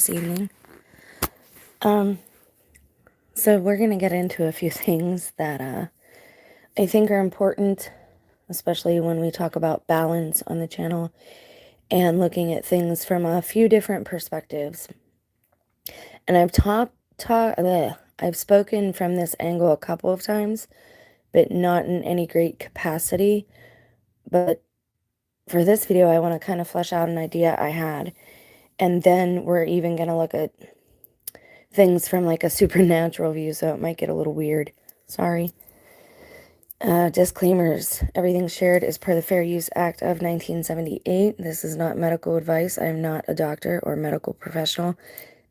this evening. So we're going to get into a few things that I think are important, especially when we talk about balance on the channel and looking at things from a few different perspectives. And I've spoken from this angle a couple of times, but not in any great capacity. But for this video, I want to kind of flesh out an idea I had. And then we're even going to look at things from like a supernatural view, so it might get a little weird. Sorry. Disclaimers. Everything shared is per the Fair Use Act of 1978. This is not medical advice. I am not a doctor or medical professional.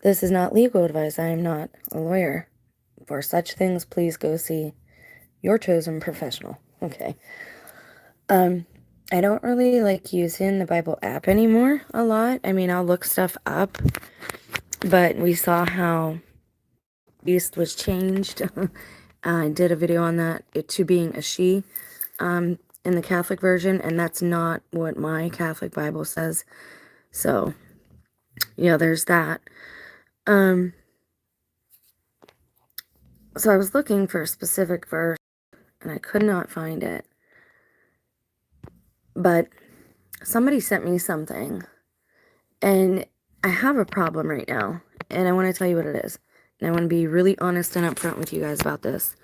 This is not legal advice. I am not a lawyer. For such things, please go see your chosen professional. Okay. I don't really like using the Bible app anymore a lot. I mean, I'll look stuff up, but we saw how beast was changed. I did a video on that, it to being a she, in the Catholic version, and that's not what my Catholic Bible says. So, yeah, there's that. So I was looking for a specific verse, and I could not find it. But somebody sent me something, and I have a problem right now, and I want to tell you what it is. And I want to be really honest and upfront with you guys about this.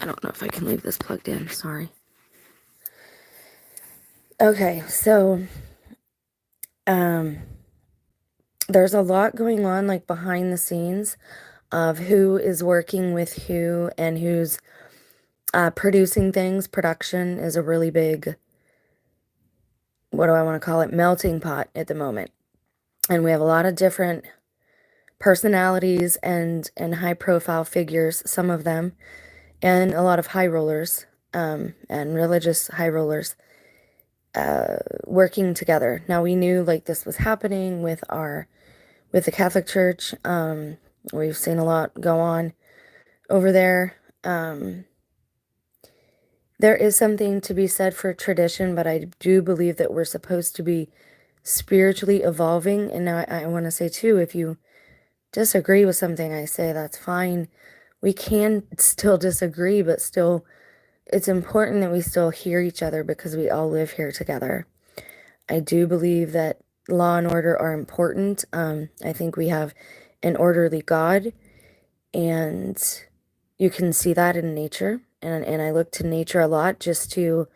I don't know if I can leave this plugged in. Sorry. Okay, so there's a lot going on like behind the scenes of who is working with who and who's producing things. Production is a really big, what do I want to call it, melting pot at the moment. And we have a lot of different personalities and high profile figures, some of them, and a lot of high rollers and religious high rollers working together. Now we knew like this was happening with the Catholic Church. We've seen a lot go on over there. There is something to be said for tradition, but I do believe that we're supposed to be spiritually evolving. And now I want to say too, if you disagree with something I say, that's fine. We can still disagree, but still, it's important that we still hear each other because we all live here together. I do believe that law and order are important. I think we have an orderly God, and you can see that in nature. And I look to nature a lot just to,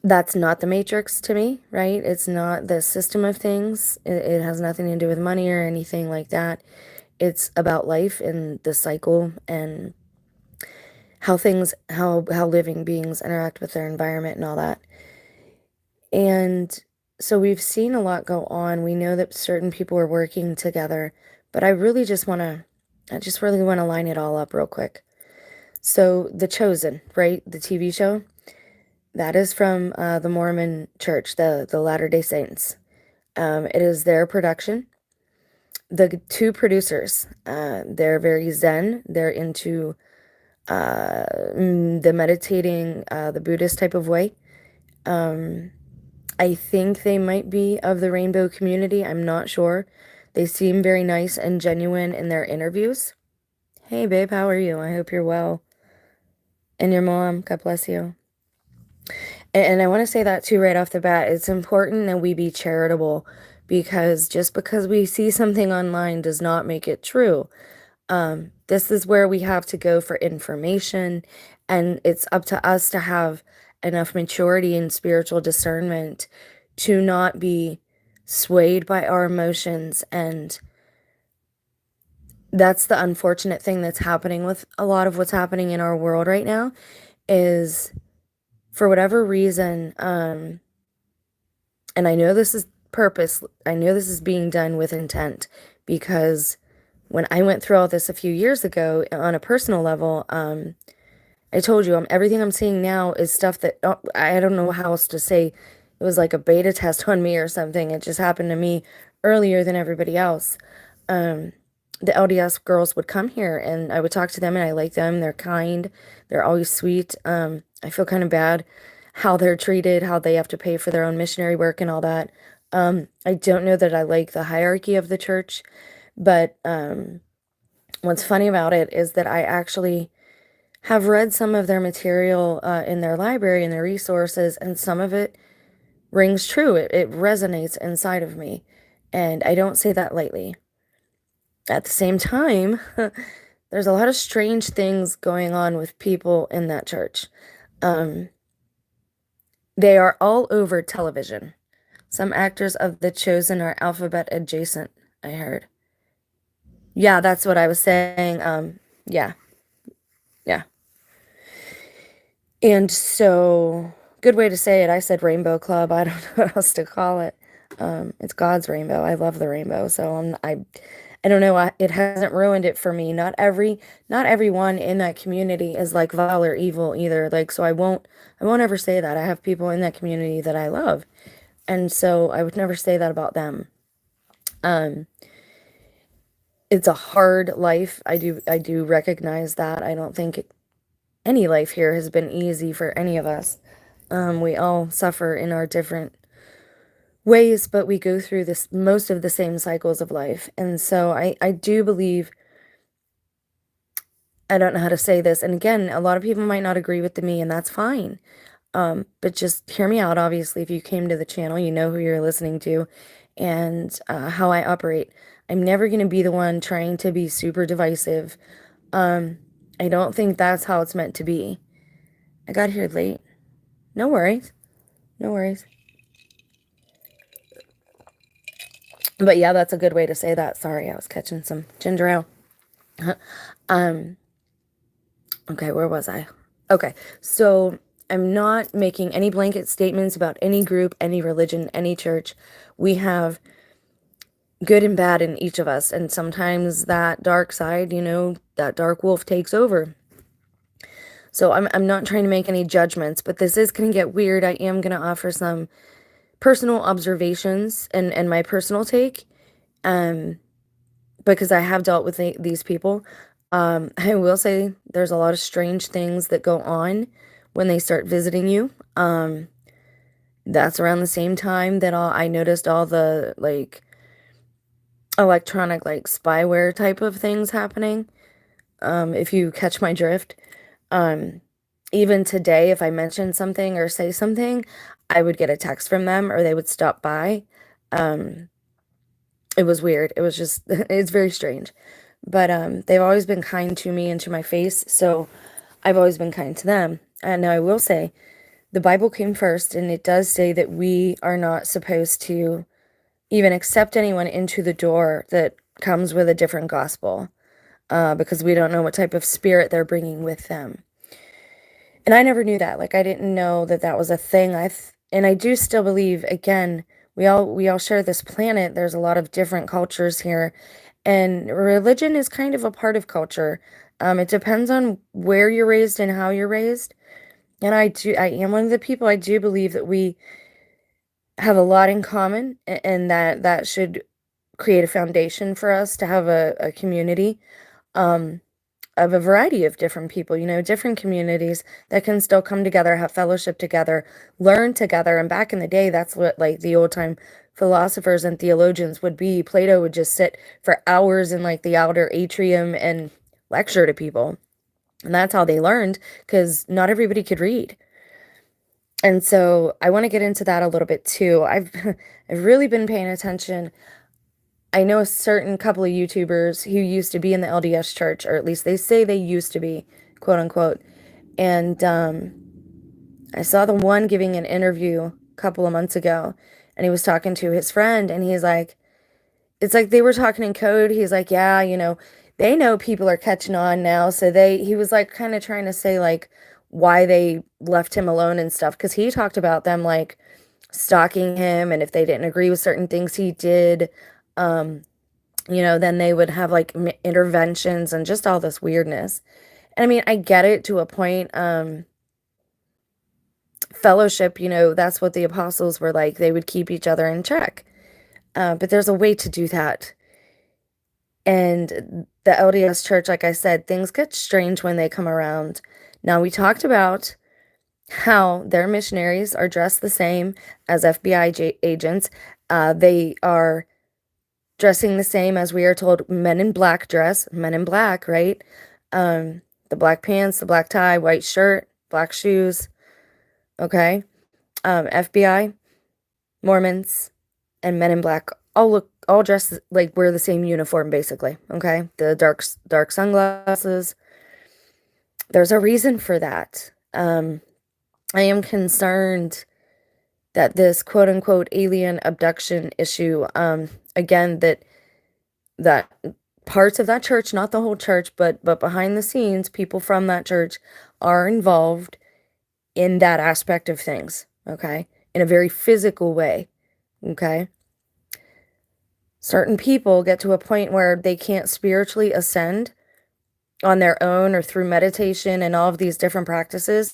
that's not the matrix to me, right? It's not the system of things. It has nothing to do with money or anything like that. It's about life and the cycle and how living beings interact with their environment and all that. And so we've seen a lot go on. We know that certain people are working together, but I just really want to line it all up real quick. So The Chosen, right? The TV show, that is from the Mormon church, the Latter-day Saints. It is their production. The two producers, they're very Zen. They're into the meditating, the Buddhist type of way. I think they might be of the rainbow community. I'm not sure. They seem very nice and genuine in their interviews. Hey, babe, how are you? I hope you're well. And your mom, God bless you. And I want to say that too right off the bat. It's important that we be charitable, because just because we see something online does not make it true. This is where we have to go for information, and it's up to us to have enough maturity and spiritual discernment to not be swayed by our emotions. And that's the unfortunate thing that's happening with a lot of what's happening in our world right now, is for whatever reason, and I know this is purpose, I know this is being done with intent, because when I went through all this a few years ago on a personal level, I told you, everything I'm seeing now is stuff that, I don't know how else to say. It was like a beta test on me or something. It just happened to me earlier than everybody else. The LDS girls would come here, and I would talk to them, and I like them. They're kind. They're always sweet. I feel kind of bad how they're treated, how they have to pay for their own missionary work and all that. I don't know that I like the hierarchy of the church, but what's funny about it is that I actually have read some of their material in their library and their resources, and some of it rings true. It resonates inside of me, and I don't say that lightly. At the same time, there's a lot of strange things going on with people in that church. Um, they are all over television. Some actors of The Chosen are alphabet adjacent, I heard. Yeah, that's what I was saying. Yeah, yeah. And so, good way to say it. I said Rainbow Club. I don't know what else to call it. It's God's rainbow. I love the rainbow. So I don't know. It hasn't ruined it for me. Not everyone in that community is like vile or evil either. Like, so I won't ever say that. I have people in that community that I love, and so I would never say that about them. Um, it's a hard life. I do recognize that. I don't think any life here has been easy for any of us. We all suffer in our different ways, but we go through this most of the same cycles of life. And so I do believe, I don't know how to say this, and again, a lot of people might not agree with me, and that's fine. But just hear me out. Obviously, if you came to the channel, you know who you're listening to and how I operate. I'm never going to be the one trying to be super divisive. I don't think that's how it's meant to be. I got here late. No worries. No worries. But yeah, that's a good way to say that. Sorry, I was catching some ginger ale. Um, okay, where was I? Okay, so I'm not making any blanket statements about any group, any religion, any church. We have good and bad in each of us, and sometimes that dark side, that dark wolf takes over. So I'm not trying to make any judgments, but this is going to get weird. I am going to offer some personal observations and my personal take, because I have dealt with these people. I will say there's a lot of strange things that go on when they start visiting you. That's around the same time that I noticed all the like electronic like spyware type of things happening. If you catch my drift. Even today, if I mention something or say something, I would get a text from them or they would stop by. It was weird. It was just, it's very strange. But they've always been kind to me and to my face, so I've always been kind to them. And now I will say, the Bible came first, and it does say that we are not supposed to even accept anyone into the door that comes with a different gospel, because we don't know what type of spirit they're bringing with them. And I never knew that. Like, I didn't know that that was a thing. And I do still believe, again, we all share this planet. There's a lot of different cultures here, and religion is kind of a part of culture. It depends on where you're raised and how you're raised. And I am one of the people, I do believe that we have a lot in common, and that should create a foundation for us to have a community. Of a variety of different people, different communities that can still come together, have fellowship together, learn together. And back in the day, that's what like the old time philosophers and theologians would be. Plato would just sit for hours in like the outer atrium and lecture to people. And that's how they learned, because not everybody could read. And so I want to get into that a little bit too. I've really been paying attention. I know a certain couple of YouTubers who used to be in the LDS church, or at least they say they used to be, quote unquote. And I saw the one giving an interview a couple of months ago, and he was talking to his friend, and he's like, it's like they were talking in code. He's like, yeah, they know people are catching on now. So he was like kind of trying to say like why they left him alone and stuff, because he talked about them like stalking him, and if they didn't agree with certain things he did, then they would have like interventions and just all this weirdness. And I mean, I get it to a point. Fellowship, that's what the apostles were like. They would keep each other in check. But there's a way to do that. And the LDS church, like I said, things get strange when they come around. Now, we talked about how their missionaries are dressed the same as FBI agents, They are dressing the same as we are told men in black dress, men in black, right? The black pants, the black tie, white shirt, black shoes, okay? FBI, Mormons, and men in black all dress like wear the same uniform basically, okay? The dark sunglasses. There's a reason for that. I am concerned that this quote unquote alien abduction issue, again, that parts of that church, not the whole church, but behind the scenes, people from that church are involved in that aspect of things, okay? In a very physical way, okay? Certain people get to a point where they can't spiritually ascend on their own or through meditation and all of these different practices,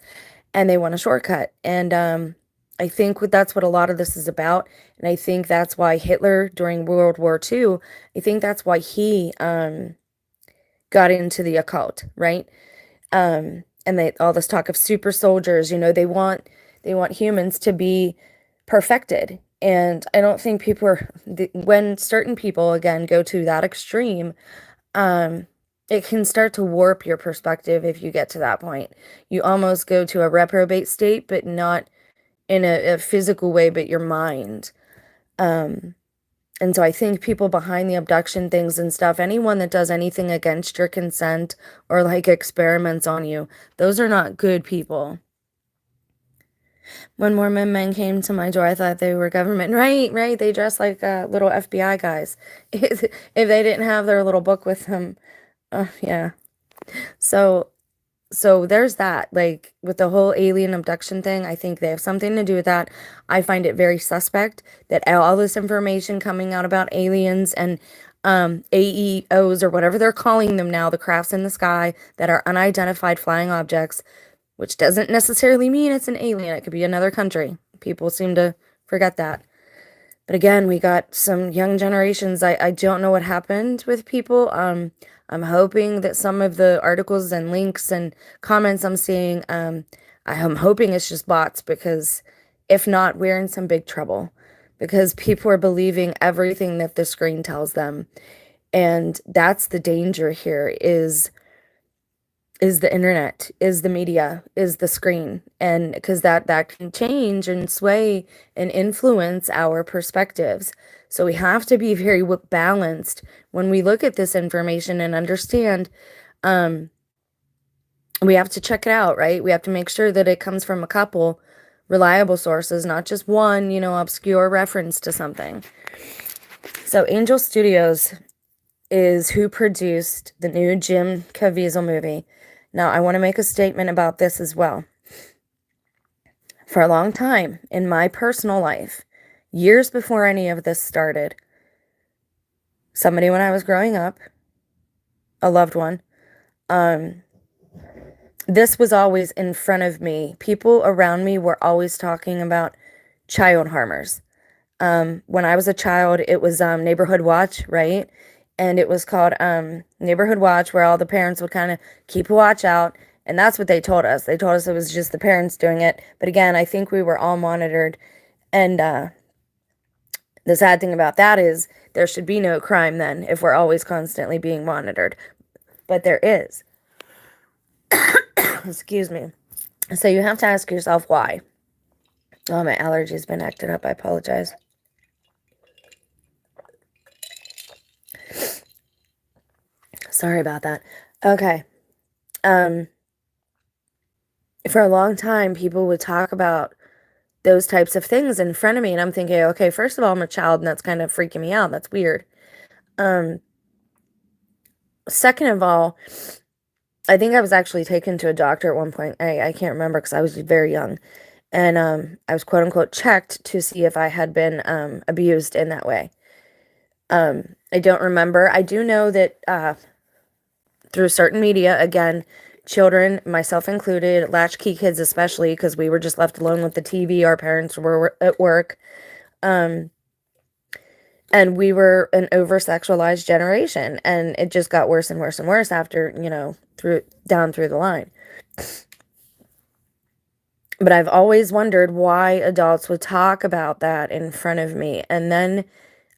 and they want a shortcut. And I think that's what a lot of this is about. And I think that's why Hitler during World War II, I think that's why he got into the occult, right? And all this talk of super soldiers, they want humans to be perfected. And I don't think when certain people again go to that extreme, it can start to warp your perspective if you get to that point. You almost go to a reprobate state, but not in a physical way, but your mind. And so I think people behind the abduction things and stuff, anyone that does anything against your consent or like experiments on you, those are not good people. When Mormon men came to my door, I thought they were government. Right, right. They dress like little FBI guys. If they didn't have their little book with them. Yeah. So there's that, like with the whole alien abduction thing, I think they have something to do with that. I find it very suspect that all this information coming out about aliens and AEOs or whatever they're calling them now, the crafts in the sky that are unidentified flying objects, which doesn't necessarily mean it's an alien. It could be another country. People seem to forget that. But again, we got some young generations. I don't know what happened with people. I'm hoping that some of the articles and links and comments I'm seeing, I'm hoping it's just bots, because if not, we're in some big trouble, because people are believing everything that the screen tells them. And that's the danger here is the internet, is the media, is the screen. And because that can change and sway and influence our perspectives. So we have to be very balanced when we look at this information and understand. We have to check it out, right? We have to make sure that it comes from a couple reliable sources, not just one, obscure reference to something. So Angel Studios is who produced the new Jim Caviezel movie. Now, I want to make a statement about this as well. For a long time in my personal life, years before any of this started, somebody when I was growing up, a loved one, this was always in front of me. People around me were always talking about child harmers. When I was a child, it was Neighborhood Watch, right? And it was called Neighborhood Watch, where all the parents would kind of keep a watch out. And that's what they told us. They told us it was just the parents doing it. But again, I think we were all monitored. And the sad thing about that is there should be no crime then if we're always constantly being monitored. But there is. Excuse me. So you have to ask yourself why. Oh, my allergies been acting up. I apologize. Sorry about that. Okay. For a long time, people would talk about those types of things in front of me, and I'm thinking, okay, first of all, I'm a child, and that's kind of freaking me out. That's weird. Second of all, I think I was actually taken to a doctor at one point. I can't remember because I was very young. And I was quote unquote checked to see if I had been abused in that way. I don't remember. I do know that through certain media, again, children, myself included, latchkey kids especially, because we were just left alone with the TV. Our parents were at work. And we were an over-sexualized generation. And it just got worse and worse and worse after, down through the line. But I've always wondered why adults would talk about that in front of me. And then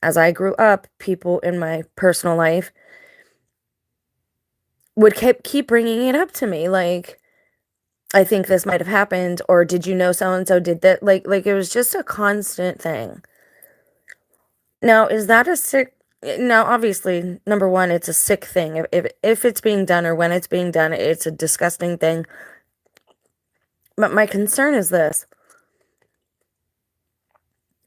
as I grew up, people in my personal life would keep bringing it up to me, like, I think this might have happened, or did you know so and so did that? Like it was just a constant thing. Now, is that a sick? Now, obviously, number one, it's a sick thing. If it's being done or when it's being done, it's a disgusting thing. But my concern is this.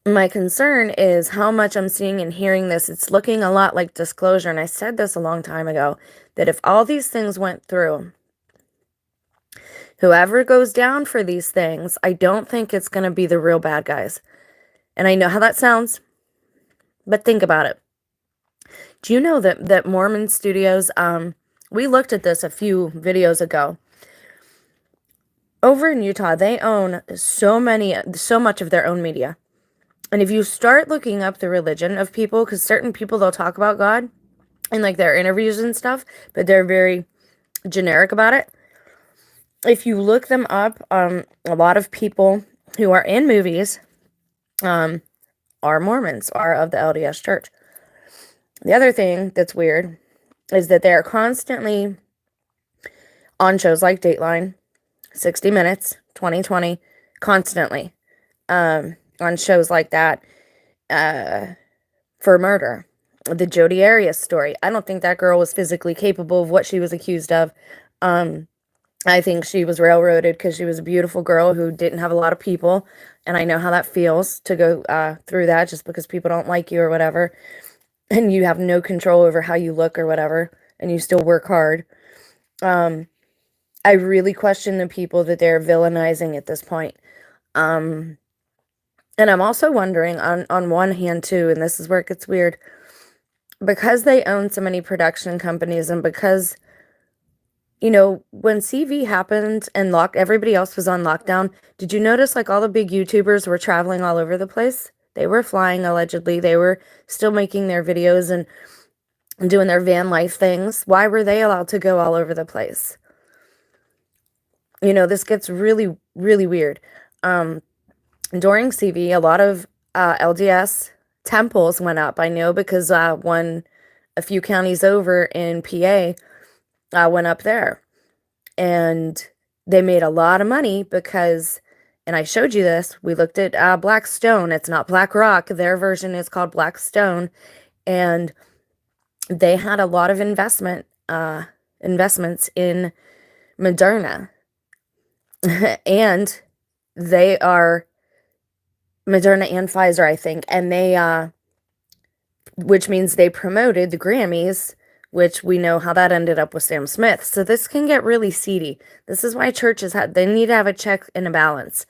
My concern is how much I'm seeing and hearing this. It's looking a lot like disclosure, and I said this a long time ago, that if all these things went through, whoever goes down for these things, I don't think it's going to be the real bad guys. And I know how that sounds, but think about it. Do you know that Mormon studios, we looked at this a few videos ago. Over in Utah, they own so much of their own media. And if you start looking up the religion of people, because certain people, they'll talk about God in like their interviews and stuff, but they're very generic about it. If you look them up, a lot of people who are in movies are Mormons, are of the LDS church. The other thing that's weird is that they're constantly on shows like Dateline, 60 Minutes, 2020, constantly on shows like that for murder. The Jodi Arias story. I don't think that girl was physically capable of what she was accused of. I think she was railroaded because she was a beautiful girl who didn't have a lot of people. And I know how that feels to go through that just because people don't like you or whatever. And you have no control over how you look or whatever. And you still work hard. I really question the people that they're villainizing at this point. And I'm also wondering on one hand too, and this is where it gets weird, because they own so many production companies and because, you know, when CV happened and everybody else was on lockdown, did you notice like all the big YouTubers were traveling all over the place? They were flying allegedly. They were still making their videos and doing their van life things. Why were they allowed to go all over the place? You know, this gets really, really weird. During CV, a lot of LDS temples went up. I know because a few counties over in PA went up there. And they made a lot of money because, and I showed you this, we looked at Black Stone. It's not Black Rock. Their version is called Black Stone. And they had a lot of investments in Moderna. And they are Moderna and Pfizer, I think. And they, which means they promoted the Grammys, which we know how that ended up with Sam Smith. So this can get really seedy. This is why churches they need to have a check and a balance.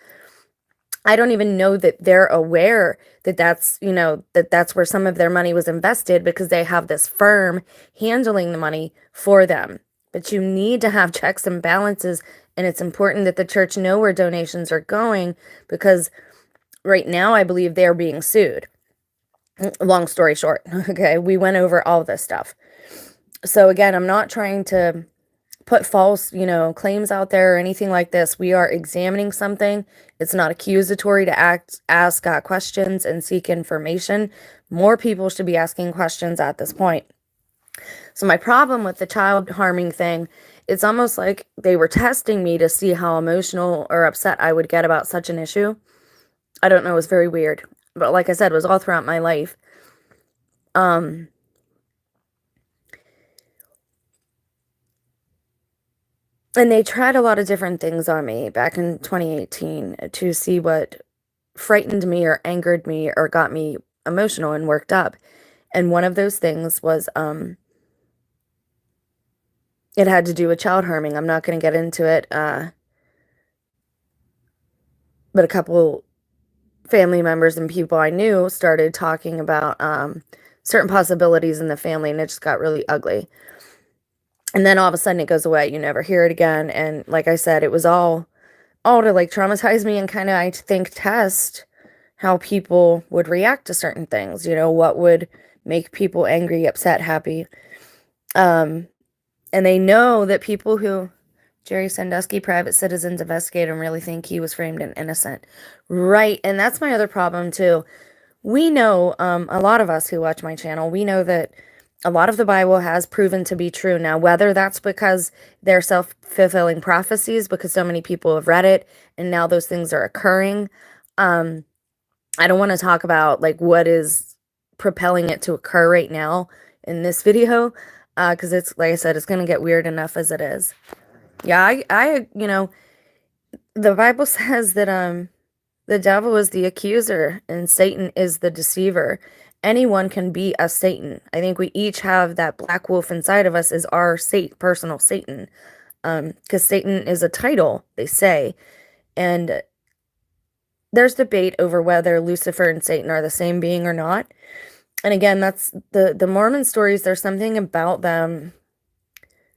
I don't even know that they're aware that that's, you know, that's where some of their money was invested because they have this firm handling the money for them. But you need to have checks and balances, and it's important that the church know where donations are going because right now I believe they're being sued. Long story short, okay, we went over all this stuff. So again, I'm not trying to put false, you know, claims out there or anything like this. We are examining something. It's not accusatory to ask questions and seek information. More people should be asking questions at this point. So my problem with the child harming thing, it's almost like they were testing me to see how emotional or upset I would get about such an issue. I don't know, it was very weird. But like I said, it was all throughout my life. And they tried a lot of different things on me back in 2018 to see what frightened me or angered me or got me emotional and worked up. And one of those things was it had to do with child harming. I'm not going to get into it, but a couple family members and people I knew started talking about certain possibilities in the family, and it just got really ugly. And then all of a sudden it goes away. You never hear it again. And like I said, it was all to like traumatize me and kind of, I think, test how people would react to certain things. You know, what would make people angry, upset, happy. And they know that people who Jerry Sandusky, private citizens investigate and really think he was framed and innocent. Right, and that's my other problem too. We know, a lot of us who watch my channel, we know that a lot of the Bible has proven to be true. Now, whether that's because they're self-fulfilling prophecies, because so many people have read it, and now those things are occurring. Um, I don't want to talk about like what is propelling it to occur right now in this video, because it's like I said, it's gonna get weird enough as it is. Yeah, the Bible says that the devil is the accuser and Satan is the deceiver. Anyone can be a Satan. I think we each have that black wolf inside of us is our personal Satan. Because Satan is a title, they say. And there's debate over whether Lucifer and Satan are the same being or not. And again, that's the Mormon stories, there's something about them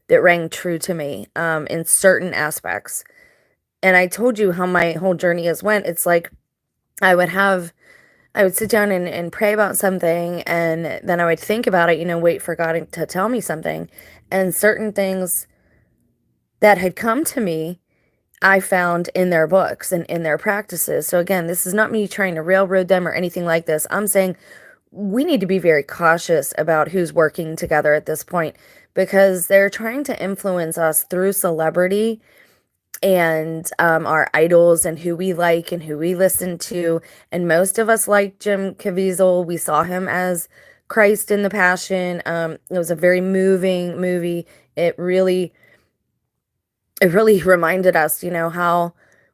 that rang true to me in certain aspects. And I told you how my whole journey has went. It's like I would sit down and pray about something, and then I would think about it, wait for God to tell me something. And certain things that had come to me, I found in their books and in their practices. So again, this is not me trying to railroad them or anything like this. I'm saying we need to be very cautious about who's working together at this point, because they're trying to influence us through celebrity and our idols and who we like and who we listen to. And most of us like Jim Caviezel. We saw him as Christ in the Passion. It was a very moving movie. It really reminded us, how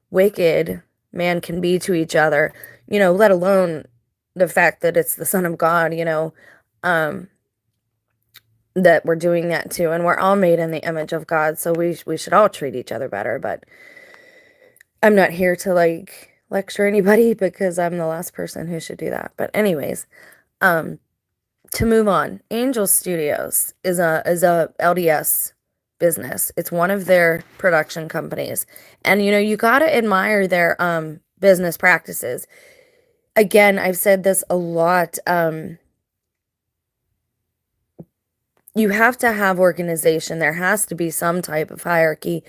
wicked man can be to each other, let alone the fact that it's the Son of God, um, that we're doing that to. And we're all made in the image of God, so we should all treat each other better. But I'm not here to like lecture anybody, because I'm the last person who should do that. But anyways, to move on, Angel Studios is a LDS business. It's one of their production companies. And you got to admire their business practices. Again, I've said this a lot. You have to have organization. There has to be some type of hierarchy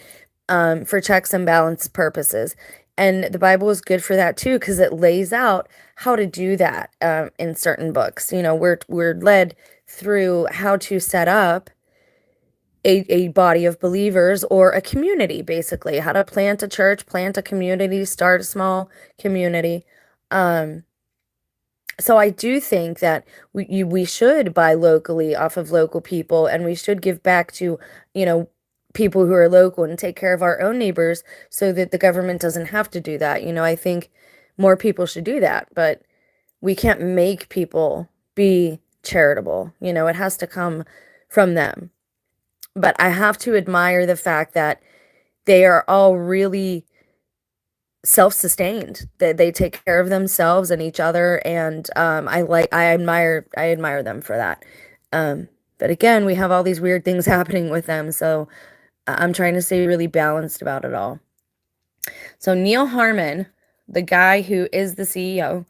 for checks and balance purposes. And the Bible is good for that too, because it lays out how to do that in certain books. We're led through how to set up a body of believers or a community, basically, how to plant a church, plant a community, start a small community. So I do think that we should buy locally off of local people, and we should give back to, people who are local and take care of our own neighbors, so that the government doesn't have to do that. I think more people should do that, but we can't make people be charitable. It has to come from them. But I have to admire the fact that they are all really self-sustained, that they take care of themselves and each other, and I admire them for that. But again, we have all these weird things happening with them, so I'm trying to stay really balanced about it all. So Neil Harmon, the guy who is the CEO,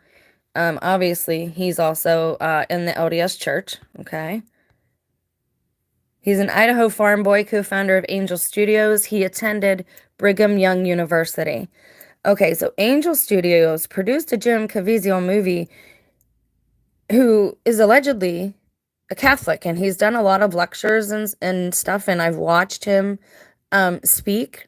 obviously he's also in the LDS Church, okay? He's an Idaho farm boy, co-founder of Angel Studios. He attended Brigham Young University. Okay, so Angel Studios produced a Jim Caviezel movie, who is allegedly a Catholic, and he's done a lot of lectures and stuff, and I've watched him speak.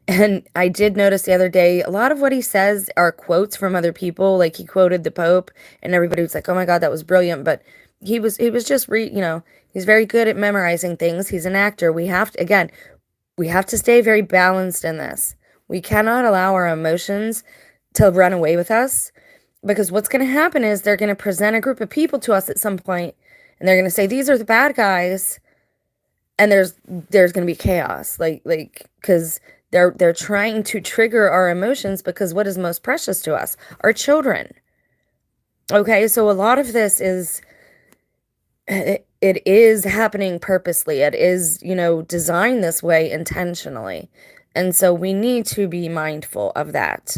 And I did notice the other day, a lot of what he says are quotes from other people. Like, he quoted the Pope, and everybody was like, oh my God, that was brilliant. But he was just, he's very good at memorizing things. He's an actor. We have to stay very balanced in this. We cannot allow our emotions to run away with us, because what's going to happen is they're going to present a group of people to us at some point, and they're going to say, these are the bad guys. And there's going to be chaos, because they're trying to trigger our emotions, because what is most precious to us? Our children. Okay, so a lot of this is, it is happening purposely. It is, designed this way intentionally. And so we need to be mindful of that.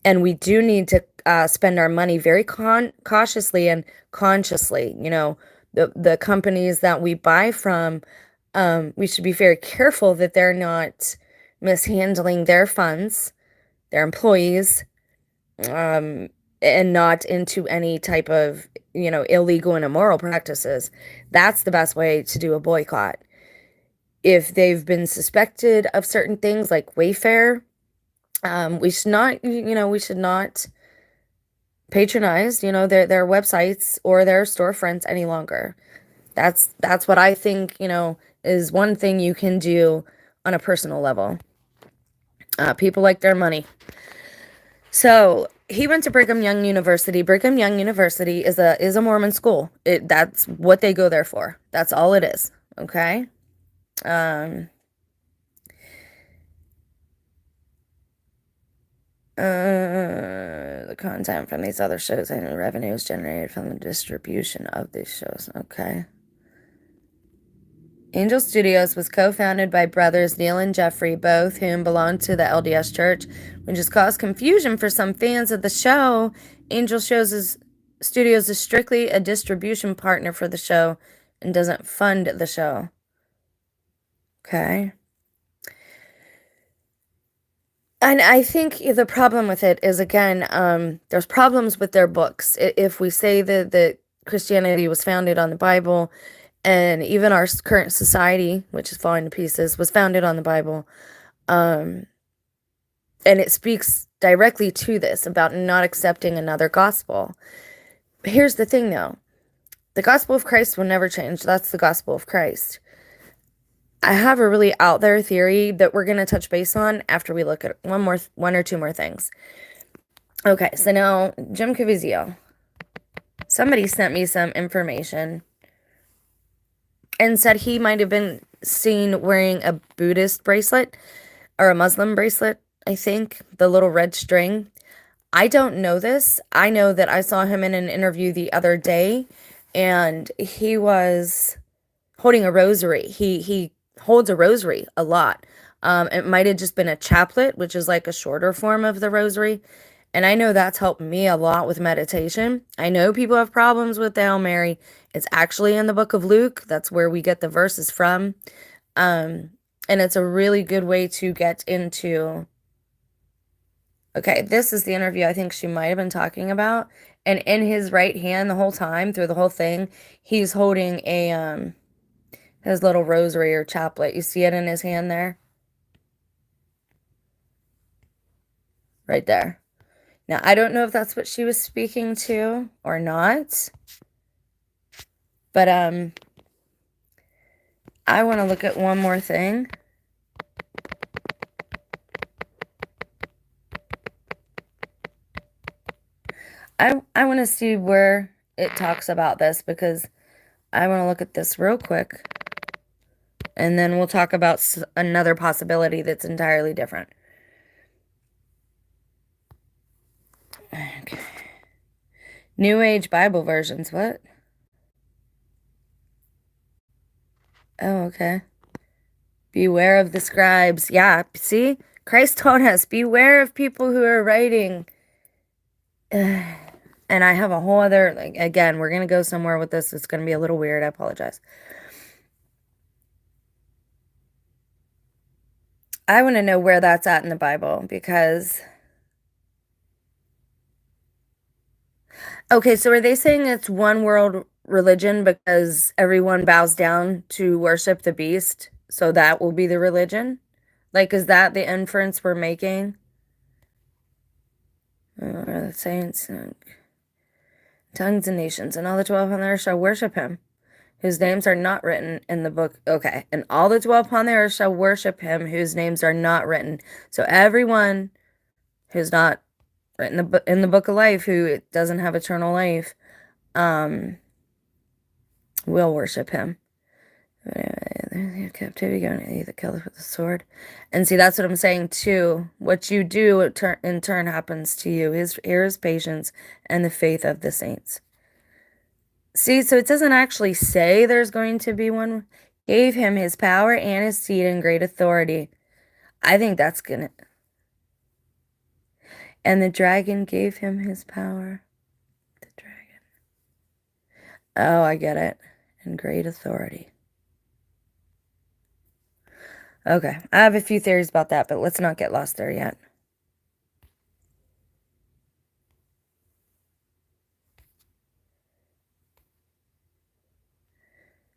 And we do need to spend our money very cautiously and consciously. The companies that we buy from, We should be very careful that they're not mishandling their funds, their employees, um, and not into any type of, illegal and immoral practices. That's the best way to do a boycott. If they've been suspected of certain things like Wayfair, we should not patronize, their websites or their storefronts any longer. That's what I think, is one thing you can do on a personal level. People like their money. So he went to Brigham Young University. Brigham Young University is a Mormon school. That's what they go there for. That's all it is. Okay. Um, the content from these other shows and revenues generated from the distribution of these shows. Okay. Angel Studios was co-founded by brothers Neil and Jeffrey, both whom belonged to the LDS Church, which has caused confusion for some fans of the show. Studios is strictly a distribution partner for the show and doesn't fund the show. Okay. And I think the problem with it is, again, there's problems with their books. If we say that Christianity was founded on the Bible, and even our current society, which is falling to pieces, was founded on the Bible, and it speaks directly to this about not accepting another gospel. Here's the thing, though. The gospel of Christ will never change. That's the gospel of Christ. I have a really out there theory that we're going to touch base on after we look at one or two more things. Okay, so now Jim Caviezel. Somebody sent me some information and said he might have been seen wearing a Buddhist bracelet or a Muslim bracelet, I think, the little red string. I don't know this. I know that I saw him in an interview the other day, and he was holding a rosary. He holds a rosary a lot. It might have just been a chaplet, which is like a shorter form of the rosary. And I know that's helped me a lot with meditation. I know people have problems with the Hail Mary. It's actually in the book of Luke. That's where we get the verses from. And it's a really good way to get into. Okay, this is the interview I think she might have been talking about. And in his right hand the whole time, through the whole thing, he's holding his little rosary or chaplet. You see it in his hand there? Right there. Now, I don't know if that's what she was speaking to or not. But I want to look at one more thing. I want to see where it talks about this, because I want to look at this real quick. And then we'll talk about another possibility that's entirely different. Okay. New Age Bible versions, what? Oh, okay. Beware of the scribes. Yeah, see? Christ told us, beware of people who are writing. And I have a whole other, again, we're going to go somewhere with this. It's going to be a little weird. I apologize. I want to know where that's at in the Bible, because... Okay, so are they saying it's one world religion because everyone bows down to worship the beast? So that will be the religion? Like, is that the inference we're making? The saints, tongues and nations, and all the 12 on the earth shall worship him, whose names are not written in the book. Okay, and all the 12 upon the earth shall worship him, whose names are not written. So everyone who's not written in the book of life, who doesn't have eternal life, will worship him. Captivity going to either kill with the sword. And see, that's what I'm saying too. What you do in turn happens to you. His patience and the faith of the saints. See, so it doesn't actually say there's going to be one. Gave him his power and his seed and great authority. I think that's gonna. And the dragon gave him his power. The dragon. Oh, I get it. And great authority. Okay, I have a few theories about that, but let's not get lost there yet.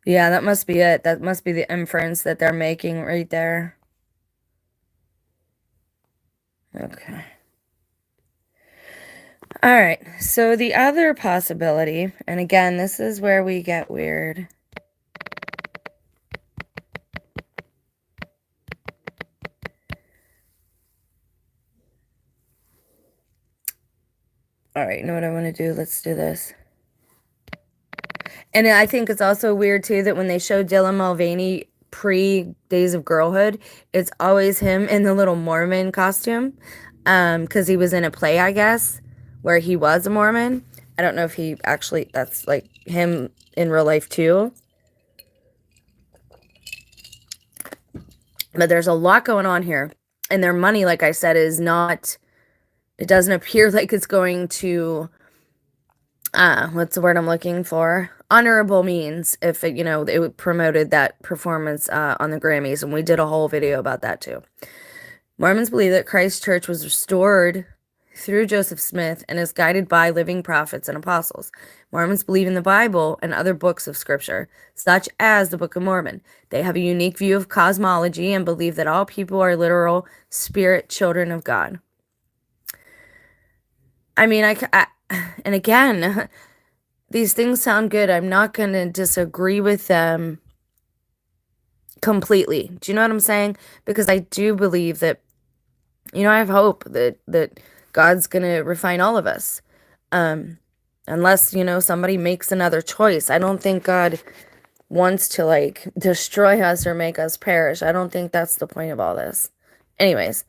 Yeah, that must be it. That must be the inference that they're making right there. Okay. All right, so the other possibility, and again, this is where we get weird. All right, you know what I want to do? Let's do this. And I think it's also weird, too, that when they show Dylan Mulvaney pre-Days of Girlhood, it's always him in the little Mormon costume, because he was in a play, I guess, where he was a Mormon. I don't know if he actually, that's like him in real life, too. But there's a lot going on here. And their money, like I said, is not, it doesn't appear like it's going to, what's the word I'm looking for? Honorable means, if it, it promoted that performance on the Grammys. And we did a whole video about that too. Mormons believe that Christ's church was restored through Joseph Smith and is guided by living prophets and apostles. Mormons believe in the Bible and other books of scripture, such as the Book of Mormon. They have a unique view of cosmology and believe that all people are literal spirit children of God. I mean, and again, these things sound good. I'm not going to disagree with them completely. Do you know what I'm saying? Because I do believe that, I have hope that God's going to refine all of us. Unless, somebody makes another choice. I don't think God wants to, like, destroy us or make us perish. I don't think that's the point of all this. Anyways,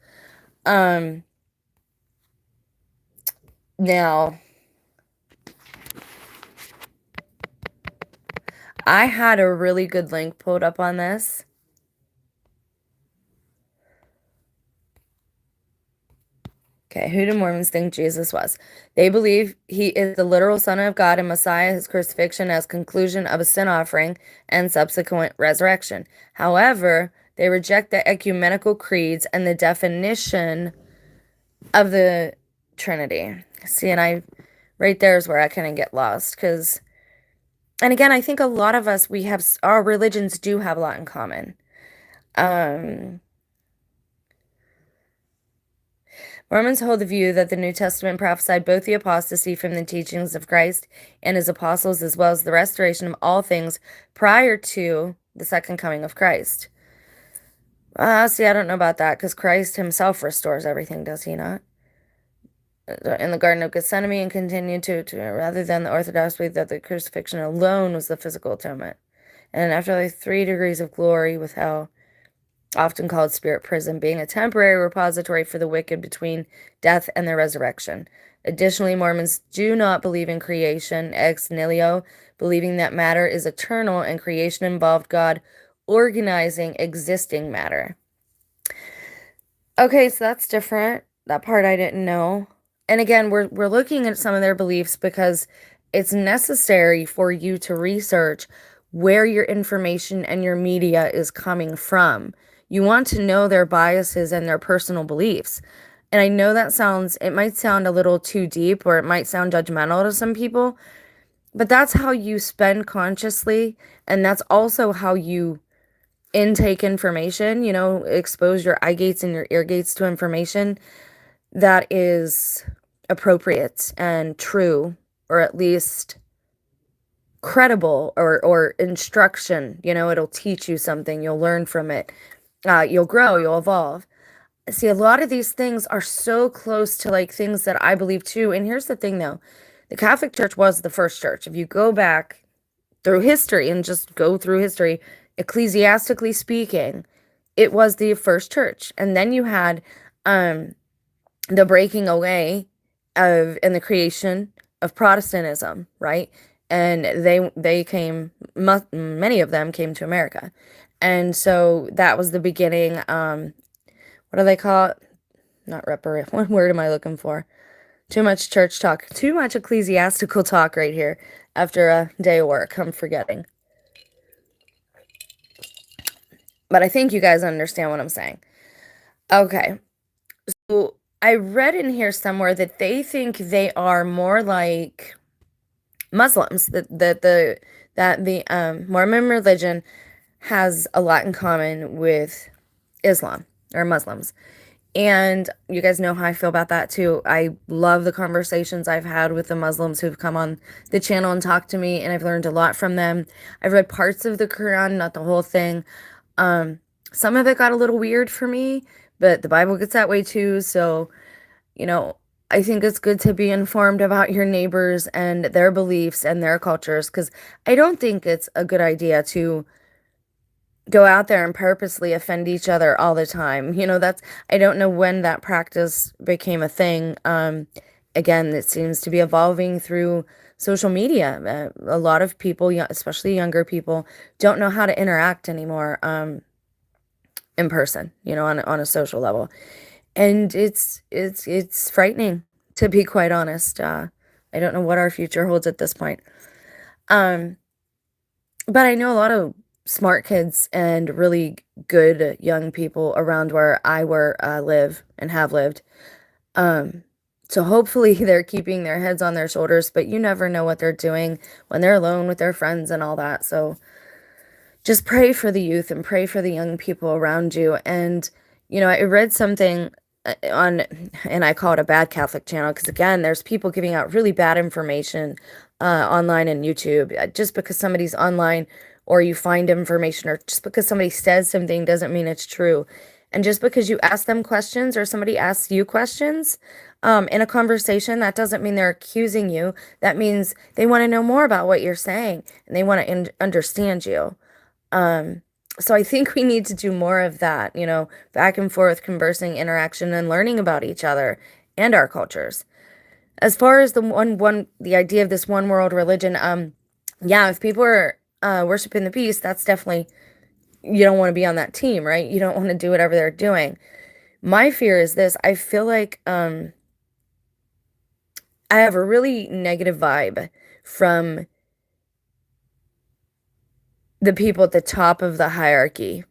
now, I had a really good link pulled up on this. Okay, who do Mormons think Jesus was? They believe he is the literal Son of God and Messiah, his crucifixion as conclusion of a sin offering and subsequent resurrection. However, they reject the ecumenical creeds and the definition of the Trinity. See, and right there is where I kind of get lost, because, and again, I think a lot of us, our religions do have a lot in common. Mormons hold the view that the New Testament prophesied both the apostasy from the teachings of Christ and his apostles, as well as the restoration of all things prior to the second coming of Christ. See, I don't know about that, because Christ himself restores everything, does he not? In the Garden of Gethsemane, and continued to rather than the Orthodox belief that the crucifixion alone was the physical atonement. And after like 3 degrees of glory with hell, often called spirit prison, being a temporary repository for the wicked between death and the resurrection. Additionally, Mormons do not believe in creation ex nihilo, believing that matter is eternal and creation involved God organizing existing matter. Okay, so that's different. That part I didn't know. And again, we're looking at some of their beliefs because it's necessary for you to research where your information and your media is coming from. You want to know their biases and their personal beliefs. And I know it might sound a little too deep, or it might sound judgmental to some people, but that's how you spend consciously, and that's also how you intake information, expose your eye gates and your ear gates to information that is appropriate and true, or at least credible, or instruction. It'll teach you something, you'll learn from it, you'll grow, you'll evolve. See, a lot of these things are so close to like things that I believe too. And here's the thing though, the Catholic Church was the first church. If you go back through history and just go through history, ecclesiastically speaking, it was the first church. And then you had the breaking away of and the creation of Protestantism, right? And they came, many of them came to America. And so that was the beginning. What do they call it? Not reparate. What word am I looking for? Too much church talk. Too much ecclesiastical talk right here after a day of work. I'm forgetting. but I think you guys understand what I'm saying. Okay. So I read in here somewhere that they think they are more like Muslims, that the Mormon religion has a lot in common with Islam or Muslims. And you guys know how I feel about that too. I love the conversations I've had with the Muslims who've come on the channel and talked to me, and I've learned a lot from them. I've read parts of the Quran, not the whole thing. Um, some of it got a little weird for me, but the Bible gets that way too. So, you know, I think it's good to be informed about your neighbors and their beliefs and their cultures, because I don't think it's a good idea to go out there and purposely offend each other all the time. I don't know when that practice became a thing. Again, it seems to be evolving through social media. A lot of people, especially younger people, don't know how to interact anymore, in person, on a social level. And it's frightening, to be quite honest. I don't know what our future holds at this point. Um, But I know a lot of smart kids and really good young people around where I live and have lived. Um, so hopefully they're keeping their heads on their shoulders, but you never know what they're doing when they're alone with their friends and all that. So just pray for the youth and pray for the young people around you. And, I read something on, and I call it a bad Catholic channel because, again, there's people giving out really bad information online and YouTube. Just because somebody's online or you find information or just because somebody says something doesn't mean it's true. And just because you ask them questions or somebody asks you questions in a conversation, that doesn't mean they're accusing you. That means they want to know more about what you're saying and they want to understand you. Um, so I think we need to do more of that, back and forth conversing, interaction, and learning about each other and our cultures. As far as the idea of this one world religion, yeah, if people are worshiping the beast, that's definitely, you don't want to be on that team, right? You don't want to do whatever they're doing. My fear is this: I feel like I have a really negative vibe from the people at the top of the hierarchy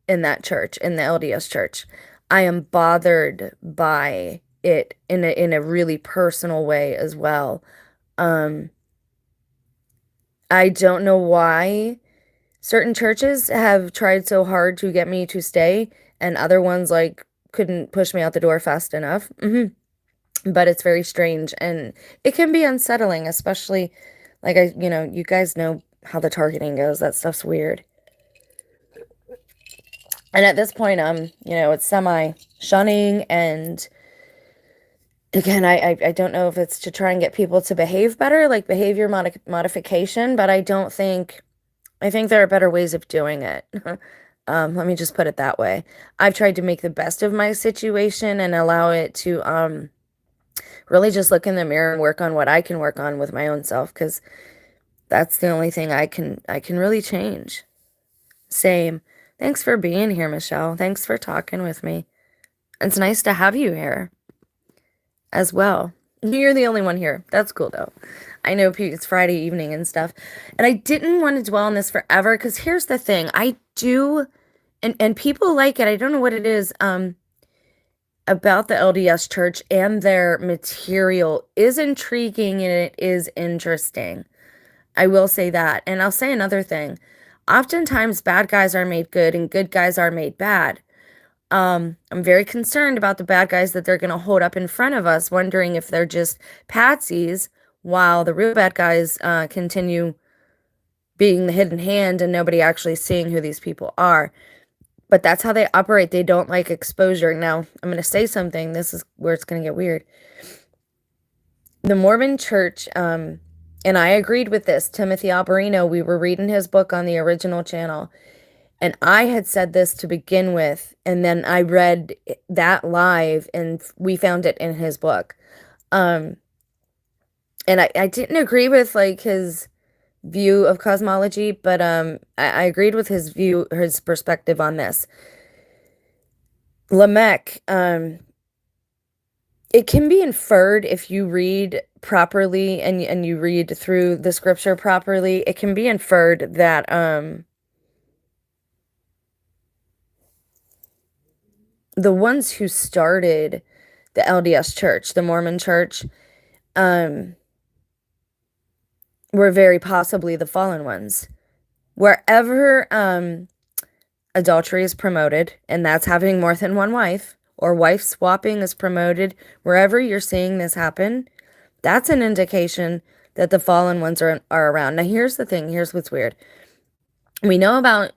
in that church, in the LDS church. I am bothered by it in a really personal way as well. Um, I don't know why certain churches have tried so hard to get me to stay, and other ones like couldn't push me out the door fast enough. But it's very strange, and it can be unsettling, especially like you guys know how the targeting goes. That stuff's weird. And at this point, it's semi shunning, and again, I don't know if it's to try and get people to behave better, like behavior modification, but I think there are better ways of doing it. Let me just put it that way. I've tried to make the best of my situation and allow it to really just look in the mirror and work on what I can work on with my own self, because that's the only thing I can really change. Same. Thanks for being here, Michelle. Thanks for talking with me. It's nice to have you here as well. You're the only one here. That's cool though. I know it's Friday evening and stuff. And I didn't want to dwell on this forever because here's the thing. I do and people like it. I don't know what it is about the LDS church, and their material is intriguing and it is interesting. I will say that. And I'll say another thing. Oftentimes bad guys are made good and good guys are made bad. I'm very concerned about the bad guys that they're going to hold up in front of us, wondering if they're just patsies, while the real bad guys continue being the hidden hand and nobody actually seeing who these people are. But that's how they operate. They don't like exposure. Now, I'm going to say something. This is where it's going to get weird. The Mormon church, and I agreed with this, Timothy Alberino, we were reading his book on the original channel. And I had said this to begin with, and then I read that live, and we found it in his book. And I didn't agree with like his view of cosmology, but I agreed with his view, his perspective on this. Lamech, it can be inferred if you read properly and you read through the scripture properly. It can be inferred that the ones who started the LDS church, the Mormon church, um, were very possibly the fallen ones. Wherever adultery is promoted, and that's having more than one wife, or wife swapping is promoted, wherever you're seeing this happen, that's an indication that the fallen ones are around. Now, here's the thing. Here's what's weird. We know about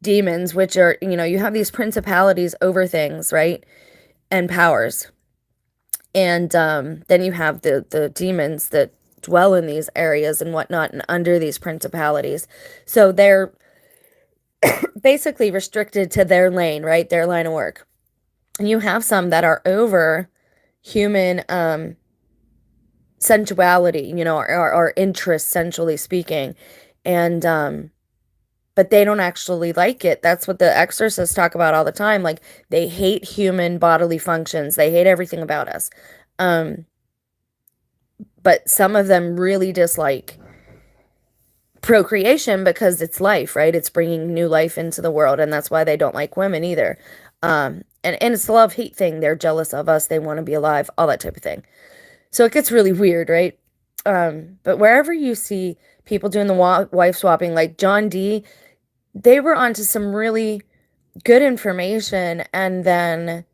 demons, which are, you have these principalities over things, right? And powers. And then you have the demons that dwell in these areas and whatnot and under these principalities. So they're basically restricted to their lane, right? Their line of work. And you have some that are over human sensuality, or interest, sensually speaking. And but they don't actually like it. That's what the exorcists talk about all the time. Like, they hate human bodily functions. They hate everything about us. But some of them really dislike procreation because it's life, right? It's bringing new life into the world, and that's why they don't like women either. And it's the love-hate thing. They're jealous of us. They want to be alive, all that type of thing. So it gets really weird, right? But wherever you see people doing the wife swapping, like John D., they were onto some really good information, and then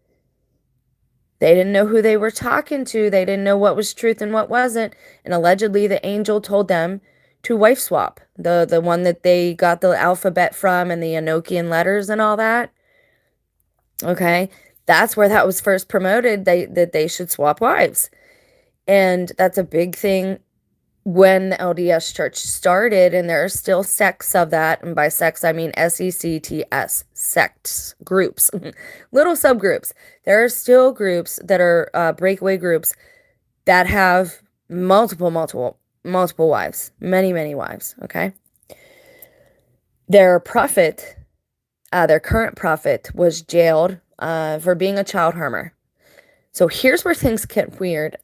they didn't know who they were talking to. They didn't know what was truth and what wasn't. And allegedly, the angel told them to wife swap, the one that they got the alphabet from and the Enochian letters and all that. Okay, that's where that was first promoted, that they should swap wives. And that's a big thing when the LDS church started, and there are still sects of that. And by sects, I mean sects, sects, groups, little subgroups. There are still groups that are breakaway groups that have multiple wives, many wives, okay? Their prophet, their current prophet, was jailed for being a child harmer. So here's where things get weird.